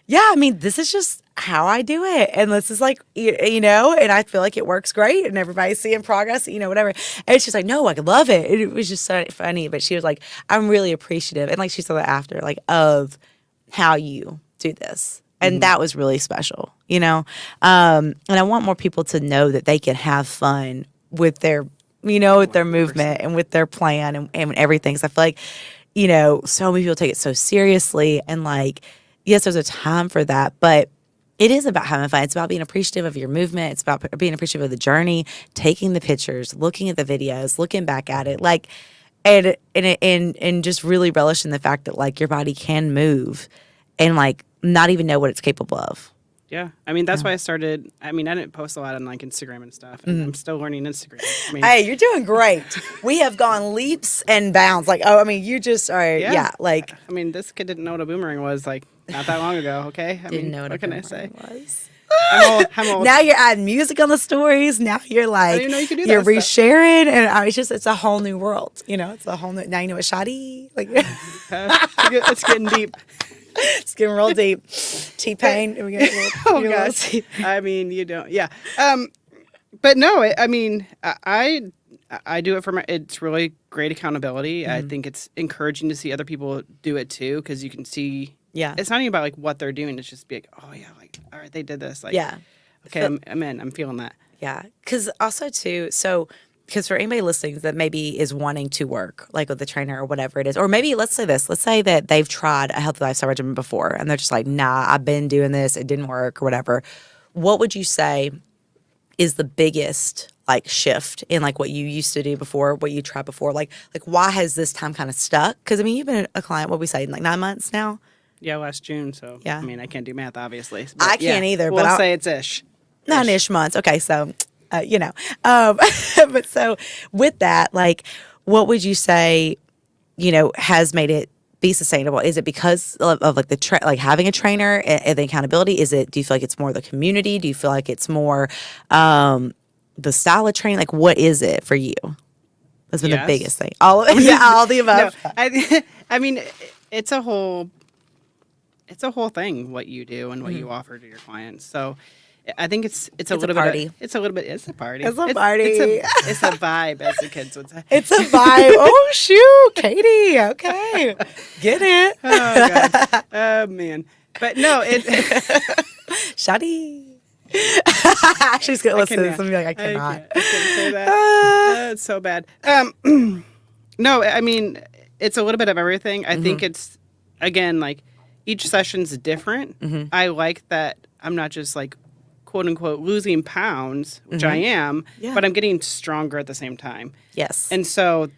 yeah, I mean, this is just how I do it. And this is like, and I feel like it works great and everybody's seeing progress, whatever. And it's just like, no, I love it. And it was just so funny. But she was like, I'm really appreciative. And like she said that after, like, of how you do this. And that was really special, And I want more people to know that they can have fun with their, with their movement and with their plan and everything. So I feel like, so many people take it so seriously. And like, yes, there's a time for that, but it is about having fun. It's about being appreciative of your movement. It's about being appreciative of the journey, taking the pictures, looking at the videos, looking back at it, like, and just really relishing the fact that like your body can move and like not even know what it's capable of. Yeah. I mean, that's why I started. I mean, I didn't post a lot on like Instagram and stuff. And I'm still learning Instagram. I mean, hey, you're doing great. We have gone leaps and bounds. Like, oh, I mean, you just are, like. I mean, this kid didn't know what a boomerang was like not that long ago, okay? I didn't mean, know what can I boomerang say? Was. I'm old. Now you're adding music on the stories. Now you're like, you you're resharing. And it's a whole new world. It's a whole new, now you know what shoddy. Like, it's getting deep. It's getting real deep. T-Pain. Oh, gosh. I mean, you don't. Yeah. But no, I mean, I do it for it's really great accountability. I think it's encouraging to see other people do it too, because you can see. Yeah. It's not even about like what they're doing. It's just be like, oh yeah, like, all right, they did this. Like, yeah. Okay, I'm in. I'm feeling that. Yeah. Because also too, because for anybody listening that maybe is wanting to work like with the trainer or whatever it is, or maybe let's say that they've tried a healthy lifestyle regimen before and they're just like, nah, I've been doing this, it didn't work or whatever. What would you say is the biggest like shift in like what you used to do before, what you tried before? Like why has this time kind of stuck? Because I mean, you've been a client, what we say, in like 9 months now? Yeah, last June. So yeah, I mean, I can't do math, obviously. But, I can't either. We'll but say it's ish. 9-ish months. Okay, so. But so with that, like, what would you say, has made it be sustainable? Is it because of like like having a trainer and the accountability? Do you feel like it's more the community? Do you feel like it's more the style of training? Like, what is it for you? That's been the biggest thing. All the above. No, I mean, it's a whole thing what you do and what you offer to your clients. So. I think it's a little party. It's a little bit. It's a party. It's a party. It's a vibe, as the kids would say. It's a vibe. Oh shoot, Katie. Okay, get it. Oh god. Oh man. But no, Shoddy. She's going to listen to this and be like, I cannot. I can't say that. It's so bad. No, I mean, it's a little bit of everything. I think it's, again, like, each session's different. I like that I'm not just, like, quote unquote, losing pounds, which I am, but I'm getting stronger at the same time. Yes. And so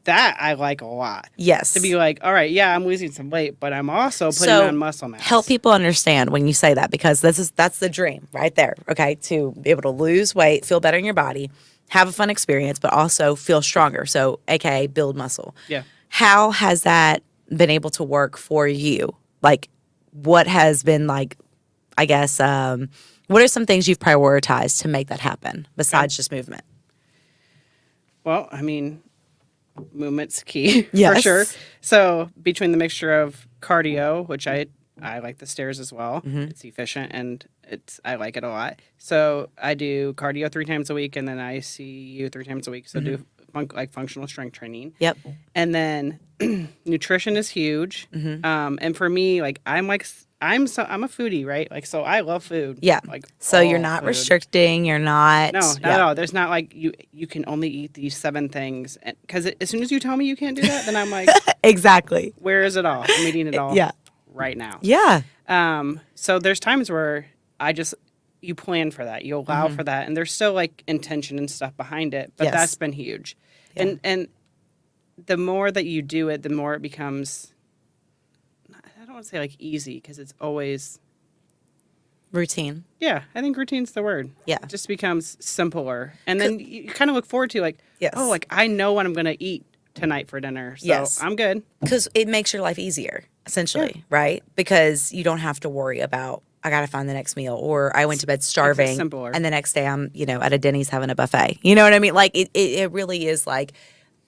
that I like a lot. Yes. To be like, all right, yeah, I'm losing some weight, but I'm also putting on muscle mass. Help people understand when you say that, because that's the dream right there, okay? To be able to lose weight, feel better in your body, have a fun experience, but also feel stronger. So, AKA build muscle. Yeah. How has that been able to work for you? Like, what has been like, I guess, what are some things you've prioritized to make that happen besides just movement? Well, I mean, movement's key for sure. So between the mixture of cardio, which I like the stairs as well, it's efficient and I like it a lot. So I do cardio 3 times a week, and then I see you 3 times a week. So do functional strength training. Yep. And then nutrition is huge. And for me, like I'm a foodie, right? Like, so I love food. Yeah. Like, so you're not restricting. You're not. No, not at all. There's not like you can only eat these 7 things, because as soon as you tell me you can't do that, then I'm like, exactly. Where is it all? I'm eating it all. Right now. Yeah. So there's times where you plan for that, you allow for that, and there's still like intention and stuff behind it, but that's been huge. Yeah. And the more that you do it, the more it becomes, I don't want to say like easy, because it's always routine. Yeah, I think routine's the word. Yeah. It just becomes simpler. And then you kind of look forward to like, oh, like I know what I'm going to eat tonight for dinner. So I'm good. Because it makes your life easier, essentially, right? Because you don't have to worry about, I got to find the next meal, or I went to bed starving, simpler. And the next day I'm, at a Denny's having a buffet. You know what I mean? Like it really is like,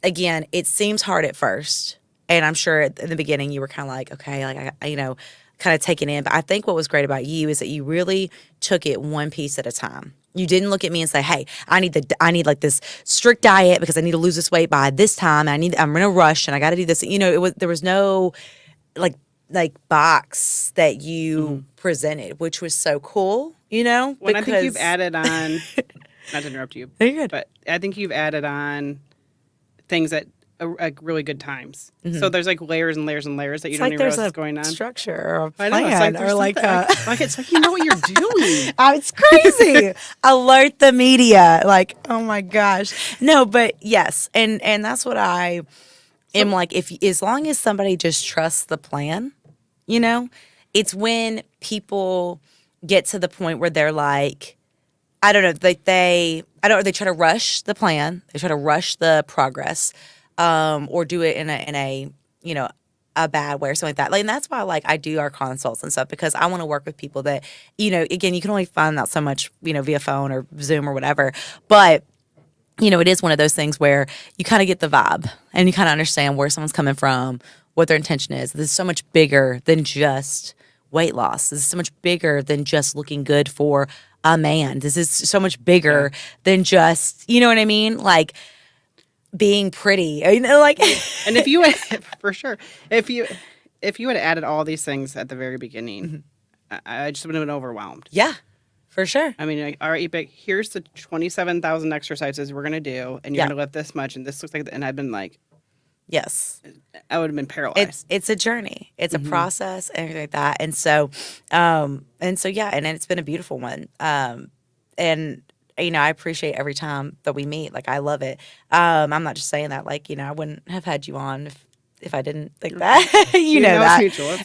again, it seems hard at first. And I'm sure in the beginning you were kind of like, okay, like, kind of taken in. But I think what was great about you is that you really took it one piece at a time. You didn't look at me and say, hey, I need like this strict diet because I need to lose this weight by this time. I'm going to rush and I got to do this. There was no like box that you presented, which was so cool, Well, I think you've added on, not to interrupt you, no, you're good. But I think you've added on things that are like really good times. So there's like layers and layers and layers that you don't even realize what's going on. Structure or a plan, I know, it's like you know what you're doing. It's crazy. Alert the media. Like, oh my gosh. No, but yes, and that's what I am like. As long as somebody just trusts the plan, it's when people get to the point where they're like, I don't know, they try to rush the plan, they try to rush the progress. Or do it in a bad way or something like that. Like, and that's why I do our consults and stuff, because I want to work with people that, again, you can only find out so much, via phone or Zoom or whatever. But, it is one of those things where you kind of get the vibe and you kind of understand where someone's coming from, what their intention is. This is so much bigger than just weight loss. This is so much bigger than just looking good for a man. This is so much bigger than just, you know what I mean? Like, being pretty, and if you had, for sure, if you had added all these things at the very beginning, I just would have been overwhelmed. Yeah, for sure. I mean, all right, but here's the 27,000 exercises we're gonna do, and you're gonna lift this much, and this looks like, and I've been like, yes, I would have been paralyzed. It's a journey, it's a process, and everything like that, and so yeah, and it's been a beautiful one, and. I appreciate every time that we meet. Like, I love it. I'm not just saying that. Like, I wouldn't have had you on if I didn't think that. you know that.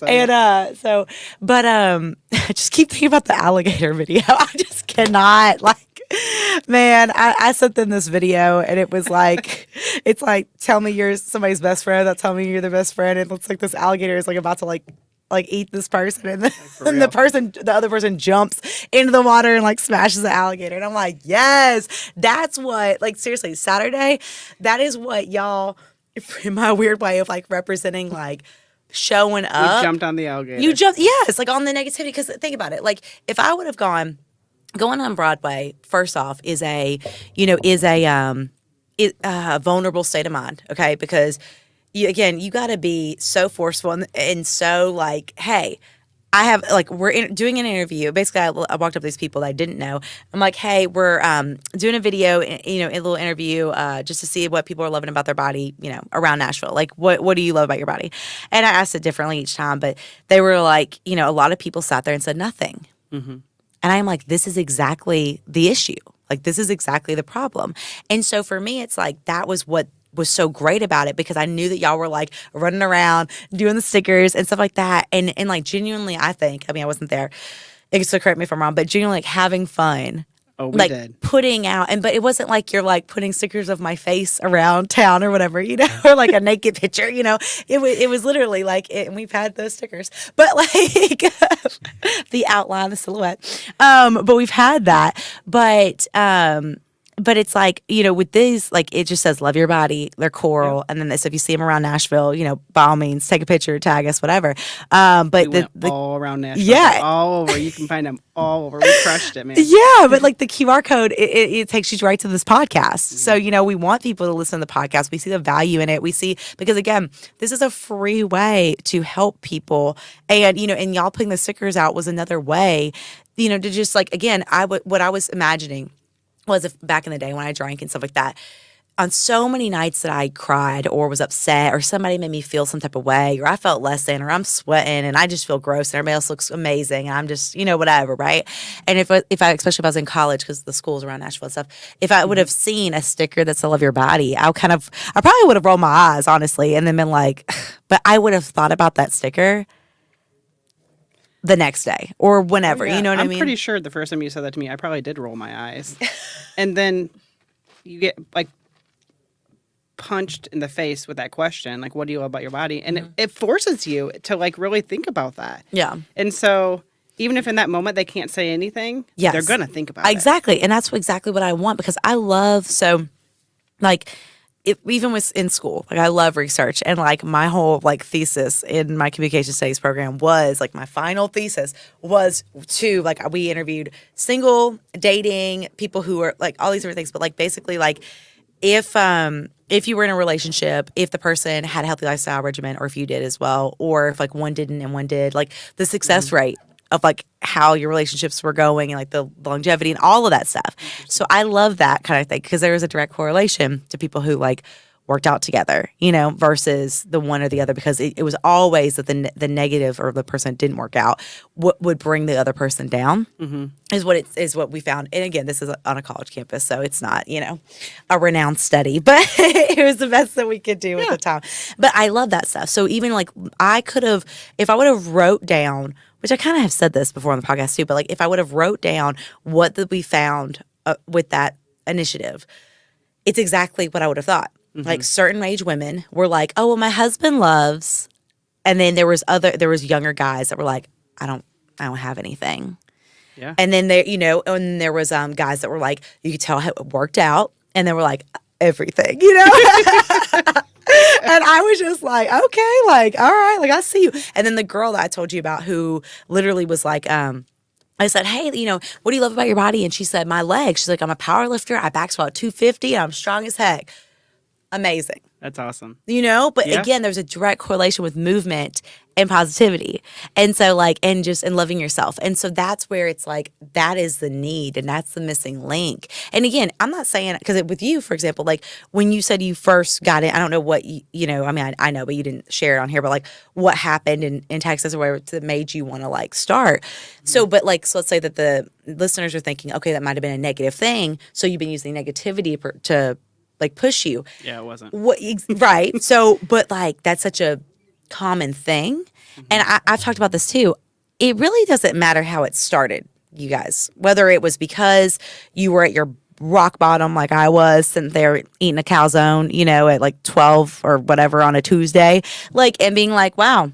And I just keep thinking about the alligator video. I just cannot. Like, man, I sent them this video, and it was like, it's like, tell me you're somebody's best friend. That tell me you're their best friend. And it looks like this alligator is about to eat this person, and the other person jumps into the water and smashes the alligator, and I'm like, yes, that's what, seriously, Saturday, that is what y'all, in my weird way of representing, showing up. You jumped on the alligator. You jumped, yes, on the negativity, because think about it, if I would have going on Broadway, first off, is a vulnerable state of mind, okay, because you got to be so forceful and so hey, I have like doing an interview. Basically, I walked up to these people that I didn't know. I'm like, hey, we're doing a video, a little interview, just to see what people are loving about their body, around Nashville. Like, what do you love about your body? And I asked it differently each time, but they were like, a lot of people sat there and said nothing. Mm-hmm. And I'm like, this is exactly the issue. Like, this is exactly the problem. And so for me, it's like that was what was so great about it, because I knew that y'all were like running around doing the stickers and stuff like that. And like genuinely, I wasn't there, so correct me if I'm wrong, but genuinely like having fun. Oh, we like did. Putting out, but it wasn't like you're like putting stickers of my face around town or whatever, or like a naked picture, it was literally like and we've had those stickers, but like the outline, the silhouette, but we've had that, but it's like, with these, like, it just says, love your body. They're coral. And then this, if you see them around Nashville, by all means, take a picture, tag us, whatever. But we went all around Nashville. Yeah. All over. You can find them all over. We crushed it, man. Yeah. But like the QR code, it takes you right to this podcast. Mm-hmm. So, we want people to listen to the podcast. We see the value in it. We see, because again, this is a free way to help people. And, and y'all putting the stickers out was another way, to just like, again, what I was imagining was if back in the day when I drank and stuff like that, on so many nights that I cried or was upset or somebody made me feel some type of way or I felt less than or I'm sweating and I just feel gross and everybody else looks amazing and I'm just, whatever, right? And if I, especially if I was in college because the schools around Nashville and stuff, if I would have seen a sticker that said love your body, I probably would have rolled my eyes, honestly, and then been like, but I would have thought about that sticker the next day or whenever, you know what I mean? I'm pretty sure the first time you said that to me, I probably did roll my eyes. And then you get like punched in the face with that question, like, what do you love about your body? And it forces you to like really think about that. Yeah. And so even if in that moment they can't say anything, they're going to think about it. Exactly. And that's exactly what I want, because I love, even with in school, like I love research, and like my whole like thesis in my communication studies program was like my final thesis was to like we interviewed single, dating, people who are like all these different things, but like basically like if you were in a relationship, if the person had a healthy lifestyle regimen, or if you did as well, or if like one didn't and one did, like the success rate of like how your relationships were going and like the longevity and all of that stuff. So I love that kind of thing, because there is a direct correlation to people who like worked out together, versus the one or the other, because it was always that the negative or the person that didn't work out would bring the other person down is what we found. And again, this is on a college campus, so it's not, a renowned study, but it was the best that we could do at the time. But I love that stuff. So even like I could have, if I would have wrote down, which I kind of have said this before on the podcast too, but like if I would have wrote down what we found with that initiative, it's exactly what I would have thought. Mm-hmm. Like certain age women were like, oh, well, my husband loves, and then there was younger guys that were like, I don't have anything. Yeah. And then and there was guys that were like, you could tell how it worked out, and they were like, everything, And I was just like, okay, like, all right, like I see you. And then the girl that I told you about, who literally was like, I said, hey, what do you love about your body? And she said, my legs. She's like, I'm a power lifter. I back squat 250 and I'm strong as heck. Amazing. That's awesome. But again, there's a direct correlation with movement and positivity. And so and loving yourself. And so that's where it's like, that is the need and that's the missing link. And again, I'm not saying, because with you, for example, like when you said you first got it, I don't know what, I know, but you didn't share it on here, but like what happened in Texas or whatever that made you want to like start. Mm-hmm. So let's say that the listeners are thinking, okay, that might've been a negative thing. So you've been using negativity to like push you. Yeah, it wasn't. Right. So, but like that's such a common thing. Mm-hmm. And I've talked about this too. It really doesn't matter how it started, you guys. Whether it was because you were at your rock bottom like I was, sitting there eating a calzone, at like 12 or whatever on a Tuesday, like, and being like, wow,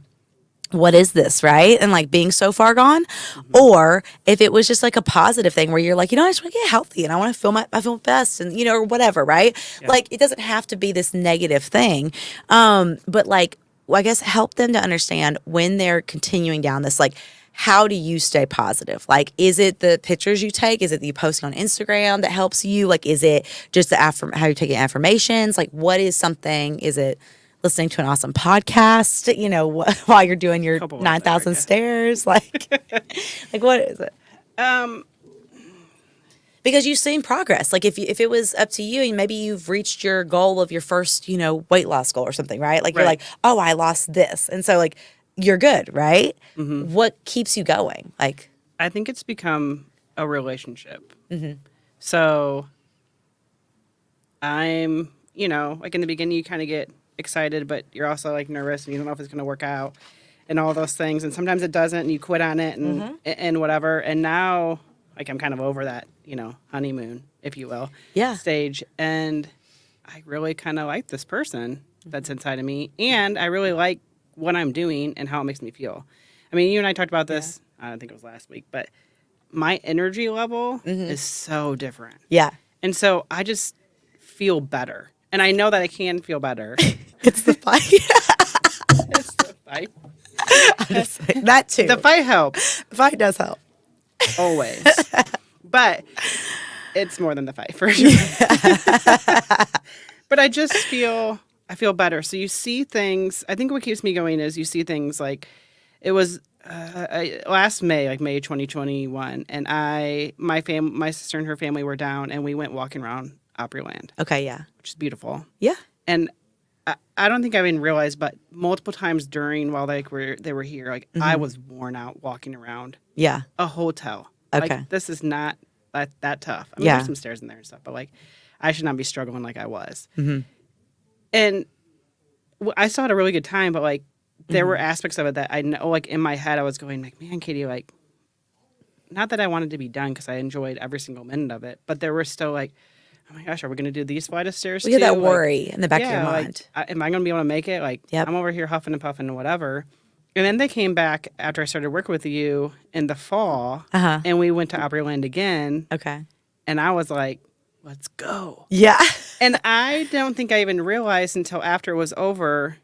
what is this, right? And like being so far gone. Mm-hmm. Or if it was just like a positive thing where you're like, I just want to get healthy and I want to feel my best and, or whatever, right? Yeah. Like it doesn't have to be this negative thing. But like, I guess help them to understand when they're continuing down this, like, how do you stay positive? Like, is it the pictures you take? Is it you posting on Instagram that helps you? Like, is it just how you're taking affirmations? Like, what is something? Is it listening to an awesome podcast, while you're doing your Couple of 9,000 that, yeah. stairs. Like what is it? Because you've seen progress. Like if it was up to you, and maybe you've reached your goal of your first, weight loss goal or something, right? Like you're Right. like, oh, I lost this, and so like you're good, right? Mm-hmm. What keeps you going? Like, I think it's become a relationship. So I'm, like in the beginning, you kind of get excited, but you're also like nervous and you don't know if it's going to work out and all those things. And sometimes it doesn't and you quit on it and whatever. And now, like, I'm kind of over that, honeymoon, if you will, Yeah. stage. And I really kind of like this person that's inside of me. And I really like what I'm doing and how it makes me feel. I mean, you and I talked about this, I don't think it was last week, but my energy level is so different. yeah, And so I just feel better. And I know that I can feel better. it's the fight. It's the fight. That too. The fight helps, The fight does help. always. But it's more than the fight, for sure. But I feel better. So you see things, I think what keeps me going is you see things like, it was last May, like May 2021, and my sister and her family were down, and we went walking around Opryland, Okay, yeah. which is beautiful. Yeah. And I don't think I even realized, but multiple times during while they were here, like I was worn out walking around Yeah. a hotel. Okay. Like, this is not that tough. I mean, Yeah. there's some stairs in there and stuff, but like I should not be struggling like I was. And I still had a really good time, but like there were aspects of it that I know, like in my head, I was going like, man, Katie, like, not that I wanted to be done because I enjoyed every single minute of it, but there were still like, oh my gosh, are we going to do these flight of stairs We get too? that Like, worry in the back of your like, mind. am I going to be able to make it? Like, Yep. I'm over here huffing and puffing and whatever. And then they came back after I started working with you in the fall, and we went to Opryland again, Okay. and I was like, let's go. Yeah. And I don't think I even realized until after it was over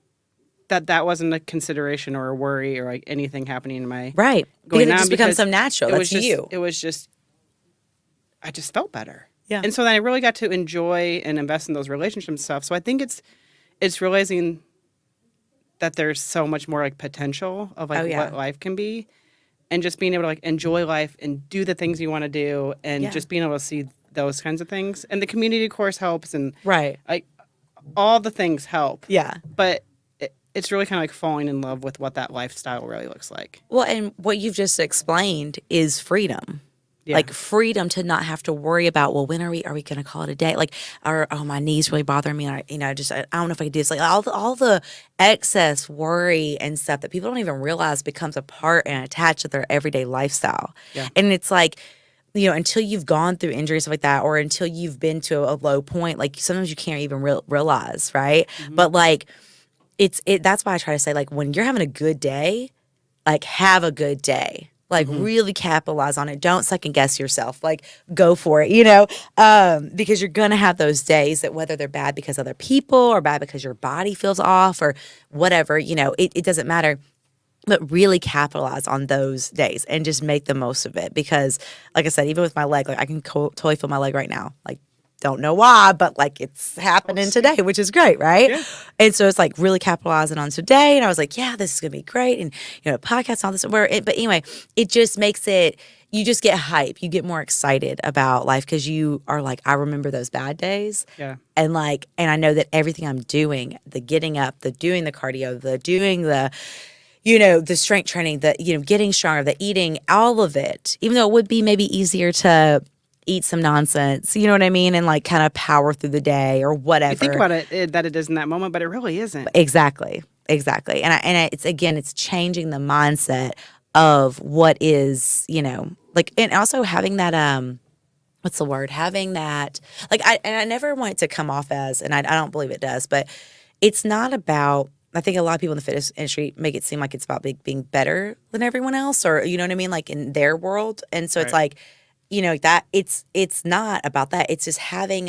that wasn't a consideration or a worry or like anything happening in my Right. going Because it on, just becomes because so natural. it That's was just, you. It was just, I just felt better. Yeah. And so then I really got to enjoy and invest in those relationships and stuff. So I think it's realizing that there's so much more like potential of like what life can be, and just being able to like enjoy life and do the things you want to do, and just being able to see those kinds of things. And the community course helps, and Right. like all the things help. Yeah. But it's really kind of like falling in love with what that lifestyle really looks like. Well, and what you've just explained is freedom. Yeah. Like freedom to not have to worry about, well, when are we going to call it a day? Like, or, oh, my knees really bother me. And I don't know if I can do this. Like all the excess worry and stuff that people don't even realize becomes a part and attached to their everyday lifestyle. Yeah. And it's like, until you've gone through injuries, stuff like that, or until you've been to a low point, like sometimes you can't even realize, right? But like, that's why I try to say, like, when you're having a good day, like, have a good day. Like, really capitalize on it. Don't second guess yourself. Like, go for it, because you're going to have those days that, whether they're bad because other people or bad because your body feels off or whatever, it doesn't matter. But really capitalize on those days and just make the most of it. Because, like I said, even with my leg, like, I can totally feel my leg right now. Like, don't know why, but like it's happening today, which is great, right? Yeah. And so it's like really capitalizing on today. And I was like, yeah, this is gonna be great. And podcasts and all this. But anyway, it just makes it. You just get hype. You get more excited about life because you are like, I remember those bad days. Yeah. And I know that everything I'm doing, the getting up, the doing the cardio, the doing the. The strength training, the getting stronger, the eating, all of it. Even though it would be maybe easier to eat some nonsense, you know what I mean? And like kind of power through the day or whatever. You think about it, that it is in that moment, but it really isn't. Exactly. And it's changing the mindset of what is, like, and also having that, what's the word? Having that, like, I never want it to come off as, and I don't believe it does, but it's not about, I think a lot of people in the fitness industry make it seem like it's about being better than everyone else, or, you know what I mean? Like in their world. And so it's like, that it's not about that. It's just having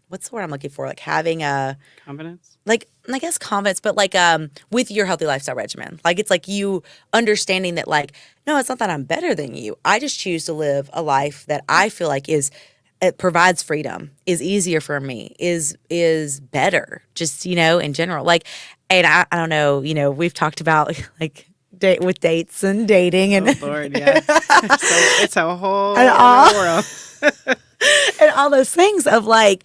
what's the word I'm looking for? Like having a Confidence? like, I guess confidence, but like with your healthy lifestyle regimen. Like it's like you understanding that like, no, it's not that I'm better than you. I just choose to live a life that I feel like it provides freedom, is easier for me, is better, just, in general. Like, And I don't know, we've talked about like with dates and dating and Lord, yeah. So it's a whole and other world. and all those things of like,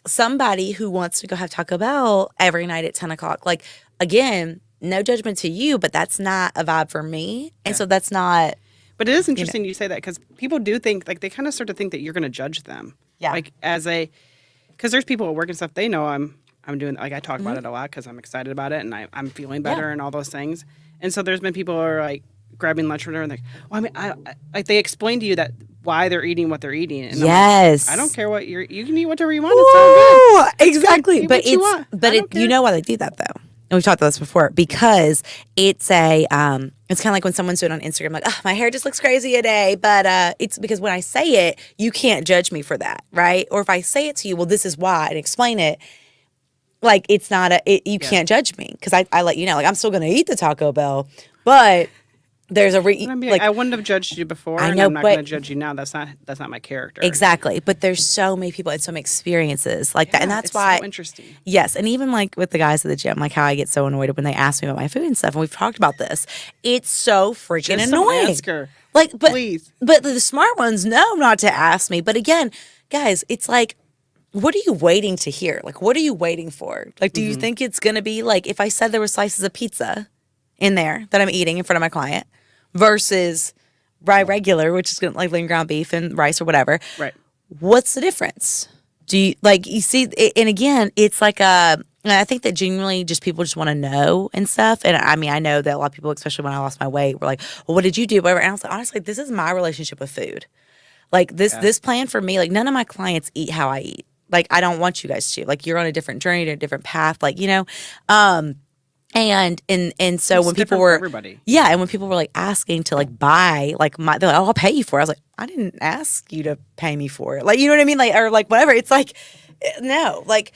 somebody who wants to go have Taco Bell every night at 10 o'clock. Like, again, no judgment to you, but that's not a vibe for me. And so that's not. But it is interesting you say that because people do think, like, they kind of start to think that you're going to judge them. Yeah. Like, because there's people at work and stuff, they know I'm doing, like, I talk about it a lot because I'm excited about it and I'm feeling better and all those things. And so there's been people who are, like, grabbing lunch or whatever and they're like, well, I mean, like, they explain to you that why they're eating what they're eating. And yes. I'm like, I don't care what you can eat whatever you want. It's all good. Exactly. But you know why they do that though? And we've talked about this before because it's it's kind of like when someone's doing on Instagram, like, oh, my hair just looks crazy today. But it's because when I say it, you can't judge me for that, right? Or if I say it to you, well, this is why, and explain it, like it's not you can't judge me because I let you know, like I'm still going to eat the Taco Bell, but there's I wouldn't have judged you before, and I'm not going to judge you now. That's not my character. Exactly. But there's so many people and so many experiences like that, and that's why so interesting. Yes, and even like with the guys at the gym, like how I get so annoyed when they ask me about my food and stuff, and we've talked about this. It's so freaking annoying. Ask her. Like, please. But the smart ones know not to ask me. But again, guys, it's like, what are you waiting to hear? Like, what are you waiting for? Like, do you think it's gonna be like if I said there were slices of pizza in there that I'm eating in front of my client versus regular, which is gonna like lean ground beef and rice or whatever. Right. What's the difference? Do you like you see? And again, it's like I think that genuinely just people just want to know and stuff. And I mean, I know that a lot of people, especially when I lost my weight, were like, "Well, what did you do?" Whatever. And I was like, honestly, this is my relationship with food. Like this plan for me. Like none of my clients eat how I eat. Like I don't want you guys to. Like you're on a different journey, to a different path. Like And so it's when people were everybody. Yeah, and when people were like asking to like buy like they're like, oh, I'll pay you for it. I was like, I didn't ask you to pay me for it. Like, you know what I mean? Like, or like whatever. It's like, no, like,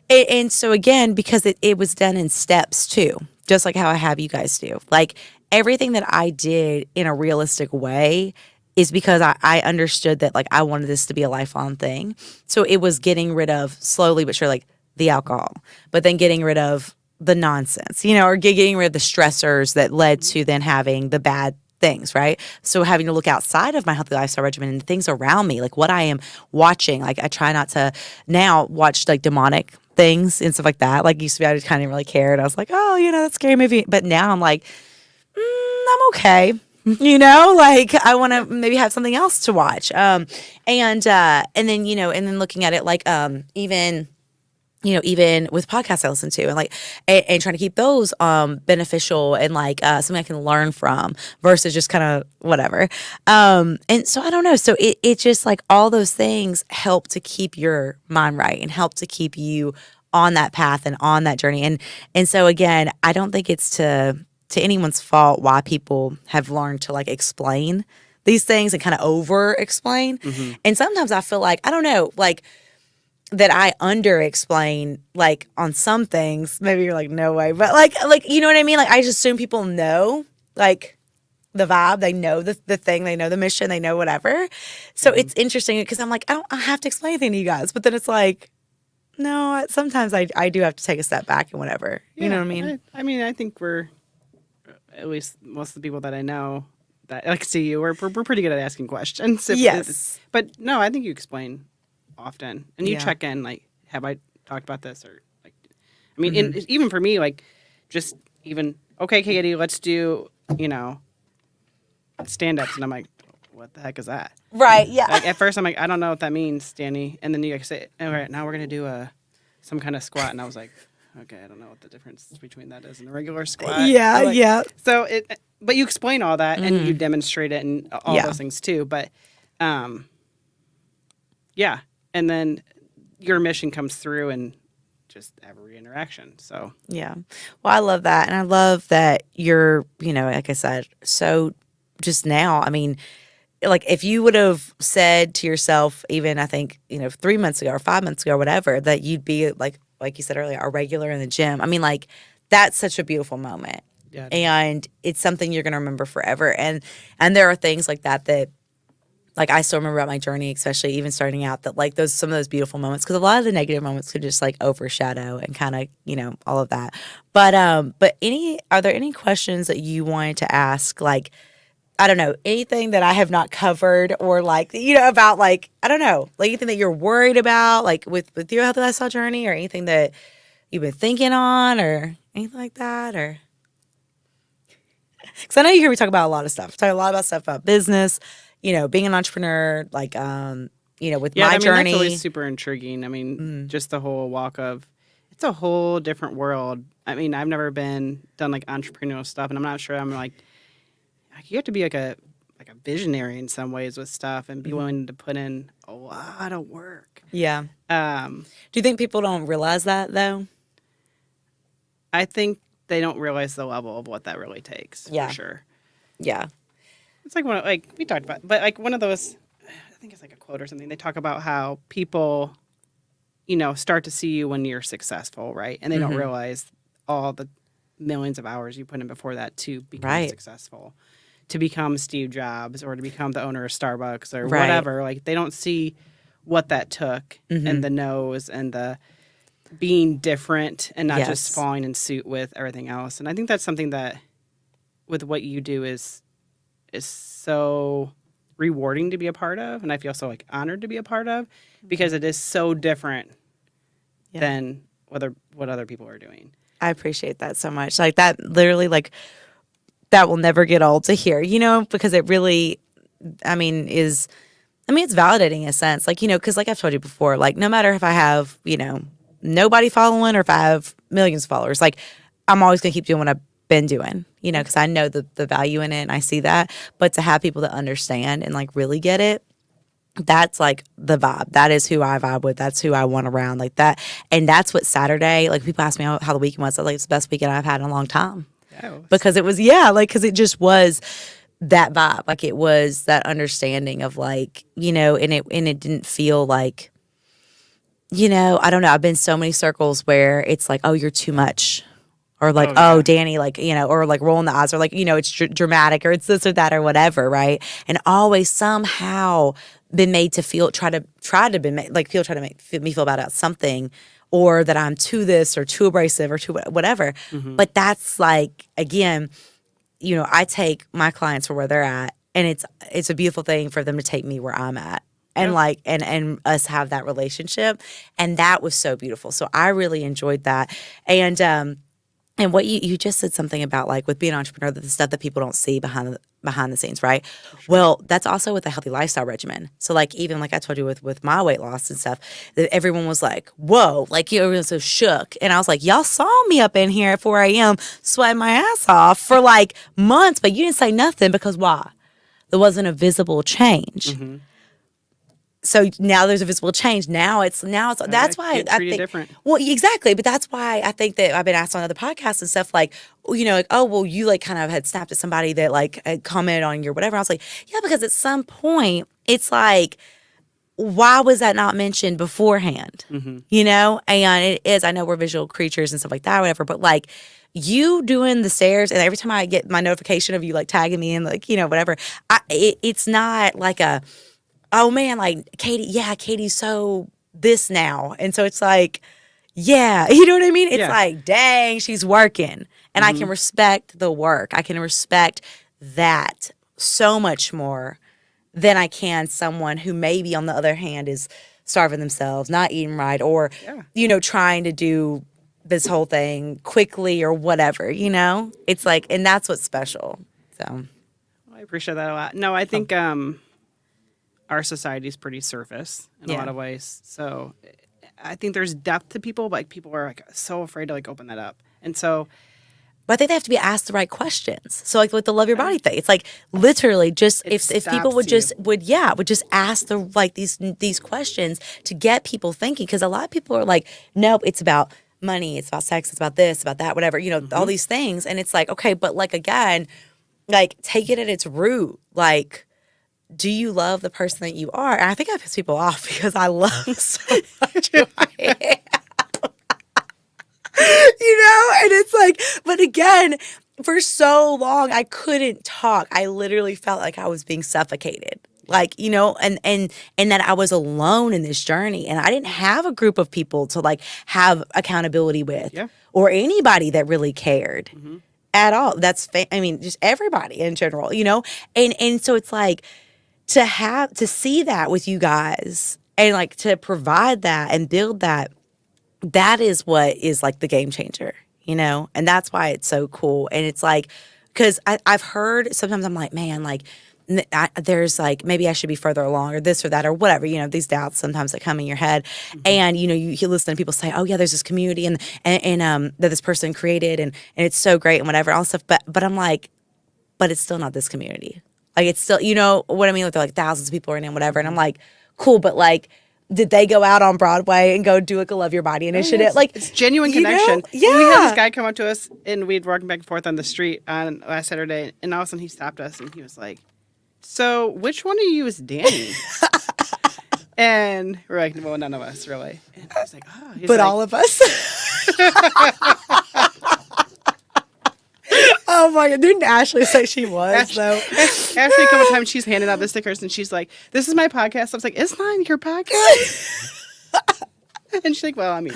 and so again, because it was done in steps too, just like how I have you guys do. Like everything that I did in a realistic way is because I understood that like I wanted this to be a lifelong thing. So it was getting rid of slowly but sure, like the alcohol, but then getting rid of the nonsense, or getting rid of the stressors that led to then having the bad things, right? So having to look outside of my healthy lifestyle regimen and things around me, like what I am watching. Like I try not to now watch like demonic things and stuff like that. Like used to be, I just kind of didn't really care. And I was like, oh, that's a scary movie. But now I'm like, I'm okay. Like I want to maybe have something else to watch. And then looking at it like even with podcasts I listen to and trying to keep those beneficial and like something I can learn from versus just kind of whatever. And so I don't know. So it just like all those things help to keep your mind right and help to keep you on that path and on that journey. And so again, I don't think it's to anyone's fault why people have learned to like explain these things and kind of over explain. Mm-hmm. And sometimes I feel like, I don't know, like that I under-explain, like, on some things. Maybe you're like, no way. But, like, you know what I mean? Like, I just assume people know, like, the vibe. They know the thing. They know the mission. They know whatever. So it's interesting because I'm like, I don't have to explain anything to you guys. But then it's like, no, sometimes I do have to take a step back and whatever. You know what I mean? I think we're, at least most of the people that I know that like see you, we're pretty good at asking questions. Yes. But, no, I think you explain often and you check in like, have I talked about this? Or like, I mean, even for me, like just even, okay, Katie, let's do, stand-ups. And I'm like, what the heck is that? Right. Yeah. Like at first I'm like, I don't know what that means, Dani. And then you like say, all right, now we're going to do some kind of squat. And I was like, okay, I don't know what the difference between that is and a regular squat. Yeah. Yeah. So but you explain all that and you demonstrate it and all those things too. But, yeah. And then your mission comes through and just every interaction. So yeah. Well, I love that. And I love that you're, like I said, so just now, I mean, like if you would have said to yourself, even I think, 3 months ago or 5 months ago or whatever, that you'd be like you said earlier, a regular in the gym. I mean, like that's such a beautiful moment. Yeah. And it's something you're going to remember forever. And there are things like that like I still remember about my journey, especially even starting out, that like some of those beautiful moments, because a lot of the negative moments could just like overshadow and kind of, all of that. But are there any questions that you wanted to ask, like, I don't know, anything that I have not covered, or like, about like, I don't know, like anything that you're worried about, like with your healthy lifestyle journey, or anything that you've been thinking on, or anything like that, or? Because I know you hear me talk about a lot of stuff. Talk a lot about stuff about business, being an entrepreneur, like, with my journey. That's always super intriguing. I mean, just the whole walk of, it's a whole different world. I mean, I've never done like entrepreneurial stuff, and I'm not sure I'm like you have to be like a visionary in some ways with stuff, and be willing to put in a lot of work. Yeah. Do you think people don't realize that though? I think they don't realize the level of what that really takes. Yeah. For sure. Yeah. It's like we talked about, but like one of those, I think it's like a quote or something. They talk about how people, start to see you when you're successful, right? And they don't realize all the millions of hours you put in before that to become successful, to become Steve Jobs, or to become the owner of Starbucks, or whatever. Like, they don't see what that took, and the no's, and the being different, and not just falling in suit with everything else. And I think that's something that with what you do is so rewarding to be a part of, and I feel so like honored to be a part of, because it is so different than what other people are doing. I appreciate that so much. Like, that literally, like, that will never get old to hear, because it really, it's validating in a sense. Like, because like I've told you before, like, no matter if I have, nobody following, or if I have millions of followers, like, I'm always going to keep doing what I've been doing, because I know the value in it, and I see that. But to have people that understand and like really get it, that's like the vibe. That is who I vibe with. That's who I want around, like that. And that's what Saturday, like, people ask me how the weekend was. I was like, it's the best weekend I've had in a long time. Because it was, because it just was that vibe. Like, it was that understanding of like, and it didn't feel like, I don't know. I've been so many circles where it's like, oh, you're too much. Or like, oh, Dani, like, or like rolling the eyes, or like, it's dramatic, or it's this or that or whatever, right? And always somehow been made to feel, try to be made, like, people try to make me feel bad about something, or that I'm too this or too abrasive or too whatever. But that's like, again, I take my clients for where they're at, and it's a beautiful thing for them to take me where I'm at. And like, and us have that relationship. And that was so beautiful. So I really enjoyed that. And what you just said something about, like, with being an entrepreneur, the stuff that people don't see behind the scenes, right? Sure. Well, that's also with a healthy lifestyle regimen. So like, even like I told you with my weight loss and stuff, that everyone was like, whoa, like, everyone was so shook. And I was like, y'all saw me up in here at 4 a.m. sweating my ass off for like months, but you didn't say nothing, because why? There wasn't a visible change. So now there's a visible change. Now it's that's why I think different. Well, exactly. But that's why I think that I've been asked on other podcasts and stuff, like, like, oh, well, you like kind of had snapped at somebody that like had commented on your whatever. I was like, yeah, because at some point it's like, why was that not mentioned beforehand? And it is, I know we're visual creatures and stuff like that, or whatever, but like, you doing the stairs, and every time I get my notification of you like tagging me in, like, whatever, it's not like a, oh man, like, Katie's so this now. And so it's like, yeah, you know what I mean? It's like, dang, she's working. And I can respect the work. I can respect that so much more than I can someone who maybe, on the other hand, is starving themselves, not eating right, or, trying to do this whole thing quickly or whatever, It's like, and that's what's special. So I appreciate that a lot. No, I think our society is pretty surface in a lot of ways. So I think there's depth to people, but like, people are like so afraid to like open that up. And so, but I think they have to be asked the right questions. So like with the Love Your Body thing, it's like literally just if people would just ask these questions to get people thinking, because a lot of people are like, nope, it's about money, it's about sex, it's about this, about that, whatever, all these things. And it's like, okay, but like, again, like, take it at its root. Like, do you love the person that you are? And I think I piss people off because I love so much who I am. And it's like, but again, for so long, I couldn't talk. I literally felt like I was being suffocated. Like, and that I was alone in this journey, and I didn't have a group of people to like have accountability with, or anybody that really cared at all. That's, just everybody in general, and so it's like to see that with you guys and like to provide that and build that. That is what is like the game changer, and that's why it's so cool. And it's like, because I've heard sometimes I'm like, man, like there's like maybe I should be further along or this or that or whatever, these doubts sometimes that come in your head. And you listen to people say, oh yeah, there's this community and that this person created and it's so great and whatever, all stuff. But I'm like, but it's still not this community. Like it's still, what I mean? Like they're like thousands of people in it and whatever. And I'm like, cool, but like, did they go out on Broadway and go do like a Love Your Body initiative? Yes. Like it's genuine connection. Yeah. We had this guy come up to us and we'd walking back and forth on the street on last Saturday, and all of a sudden he stopped us and he was like, "So which one of you is Dani?" And we're like, "Well, none of us really." And I was like, "Oh," but like, all of us. Oh my God! Didn't Ashley say she was though? Ashley, a couple times she's handed out the stickers and she's like, "This is my podcast." I was like, "It's not your podcast." And she's like, "Well, I mean,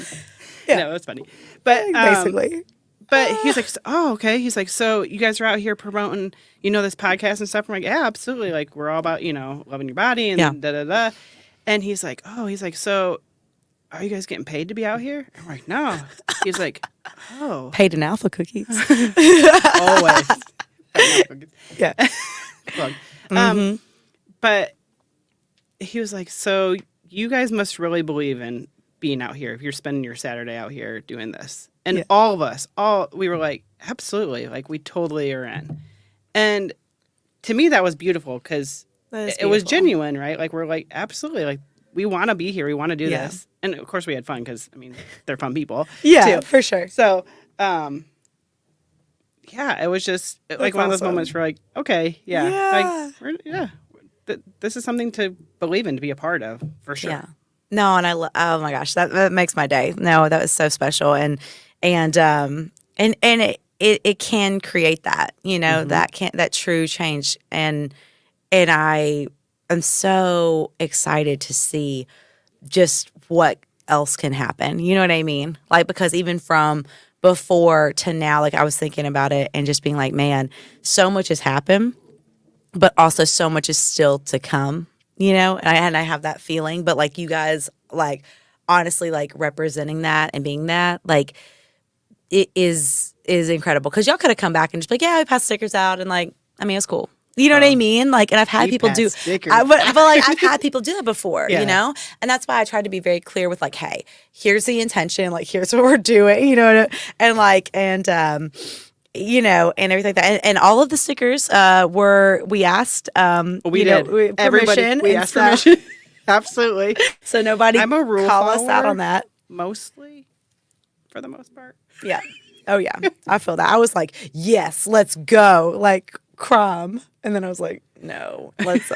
no, it's funny, but basically." But he's like, "Oh, okay." He's like, "So you guys are out here promoting, this podcast and stuff?" I'm like, "Yeah, absolutely. Like, we're all about, loving your body and da da da." And he's like, "So are you guys getting paid to be out here?" I'm like, "No." He's like, "Oh, paid in alpha cookies." Always. Yeah. But he was like, "So you guys must really believe in being out here if you're spending your Saturday out here doing this." And all of us, we were like, "Absolutely. Like, we totally are in." And to me, that was beautiful because it was genuine, right? Like, we're like, absolutely. Like, we want to be here. We want to do this. And of course we had fun because, they're fun people. Yeah, too. for sure. So, it was just like one of those moments where like, okay, this is something to believe in, to be a part of, for sure. Yeah. No, and oh my gosh, that makes my day. No, that was so special. And it can create that, that true change. And I am so excited to see just what else can happen. You know what I mean? Like, because even from before to now, like I was thinking about it and just being like, man, so much has happened, but also so much is still to come, and I have that feeling, but like you guys, like honestly, like representing that and being that, like it is incredible. Cause y'all could have come back and just be like, yeah, we passed stickers out. And like, it's cool. You know what I mean? Like, and I've had people do, but like I've had people do that before, and that's why I tried to be very clear with like, hey, here's the intention, like here's what we're doing, and like, and and everything like that, and all of the stickers we asked, we did permission, everybody, we asked permission, absolutely. So nobody I'm a rule call follower, us out on that, mostly, for the most part. Yeah. Oh yeah, I feel that. I was like, yes, let's go, like crumb. And then I was like, no, let's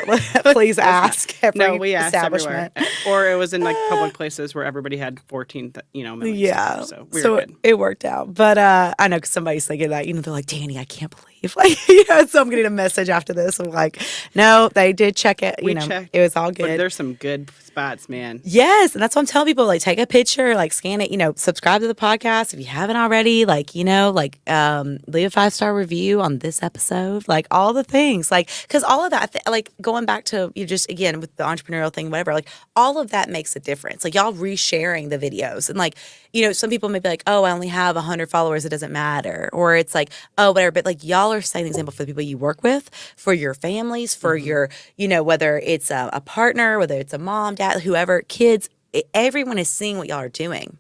please ask every we asked establishment. Everywhere. Or it was in like public places where everybody had 14, million. Yeah. So we were good. It worked out. But I know because somebody's thinking that, they're like, Dani, I can't believe, like, so I'm getting a message after this. I'm like, no, they did check it. We checked. It was all good. But there's some good spots, man. Yes. And that's what I'm telling people, like, take a picture, like scan it, subscribe to the podcast if you haven't already, like, leave a 5-star review on this episode, like all the things, like, because all of that, like going back to just again with the entrepreneurial thing, whatever, like all of that makes a difference. Like y'all resharing the videos and like, some people may be like, oh, I only have 100 followers, it doesn't matter. Or it's like, oh, whatever. But like y'all are setting an example for the people you work with, for your families, for your, whether it's a partner, whether it's a mom, dad, whoever, kids, everyone is seeing what y'all are doing.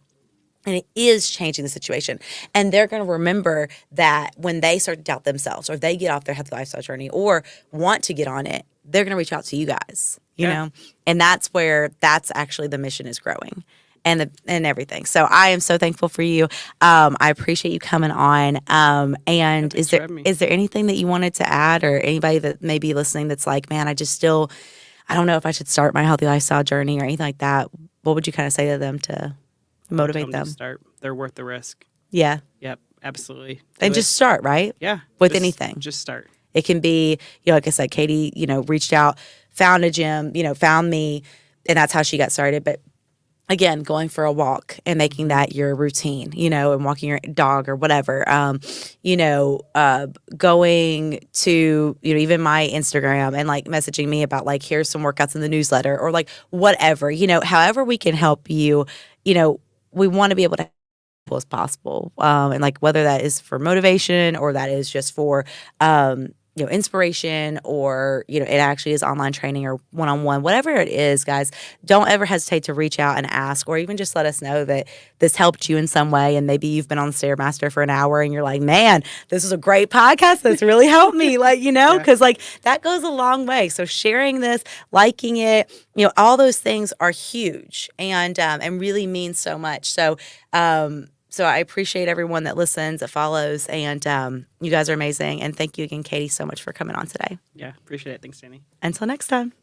And it is changing the situation. And they're going to remember that when they start to doubt themselves or they get off their healthy lifestyle journey or want to get on it, they're going to reach out to you guys, you know? And that's where actually the mission is growing and everything. So I am so thankful for you. I appreciate you coming on. And is there anything that you wanted to add or anybody that may be listening that's like, man, I don't know if I should start my healthy lifestyle journey or anything like that. What would you kind of say to them to motivate them? To start. They're worth the risk. Yeah. Yep. Absolutely. And just start, right? Yeah. With anything. Just start. It can be, like I said, Katie, reached out found a gym, found me, and that's how she got started. But again, going for a walk and making that your routine, and walking your dog or whatever, going to, even my Instagram and like messaging me about like, here's some workouts in the newsletter or like whatever, however we can help you, we want to be able to help as possible. And like whether that is for motivation or that is just for, inspiration or, it actually is online training or one-on-one, whatever it is, guys, don't ever hesitate to reach out and ask, or even just let us know that this helped you in some way. And maybe you've been on Stairmaster for an hour and you're like, man, this is a great podcast that's really helped me. Like, because like that goes a long way. So sharing this, liking it, all those things are huge and really mean so much. So, so I appreciate everyone that listens, that follows, and you guys are amazing. And thank you again, Katie, so much for coming on today. Yeah, appreciate it. Thanks, Dani. Until next time.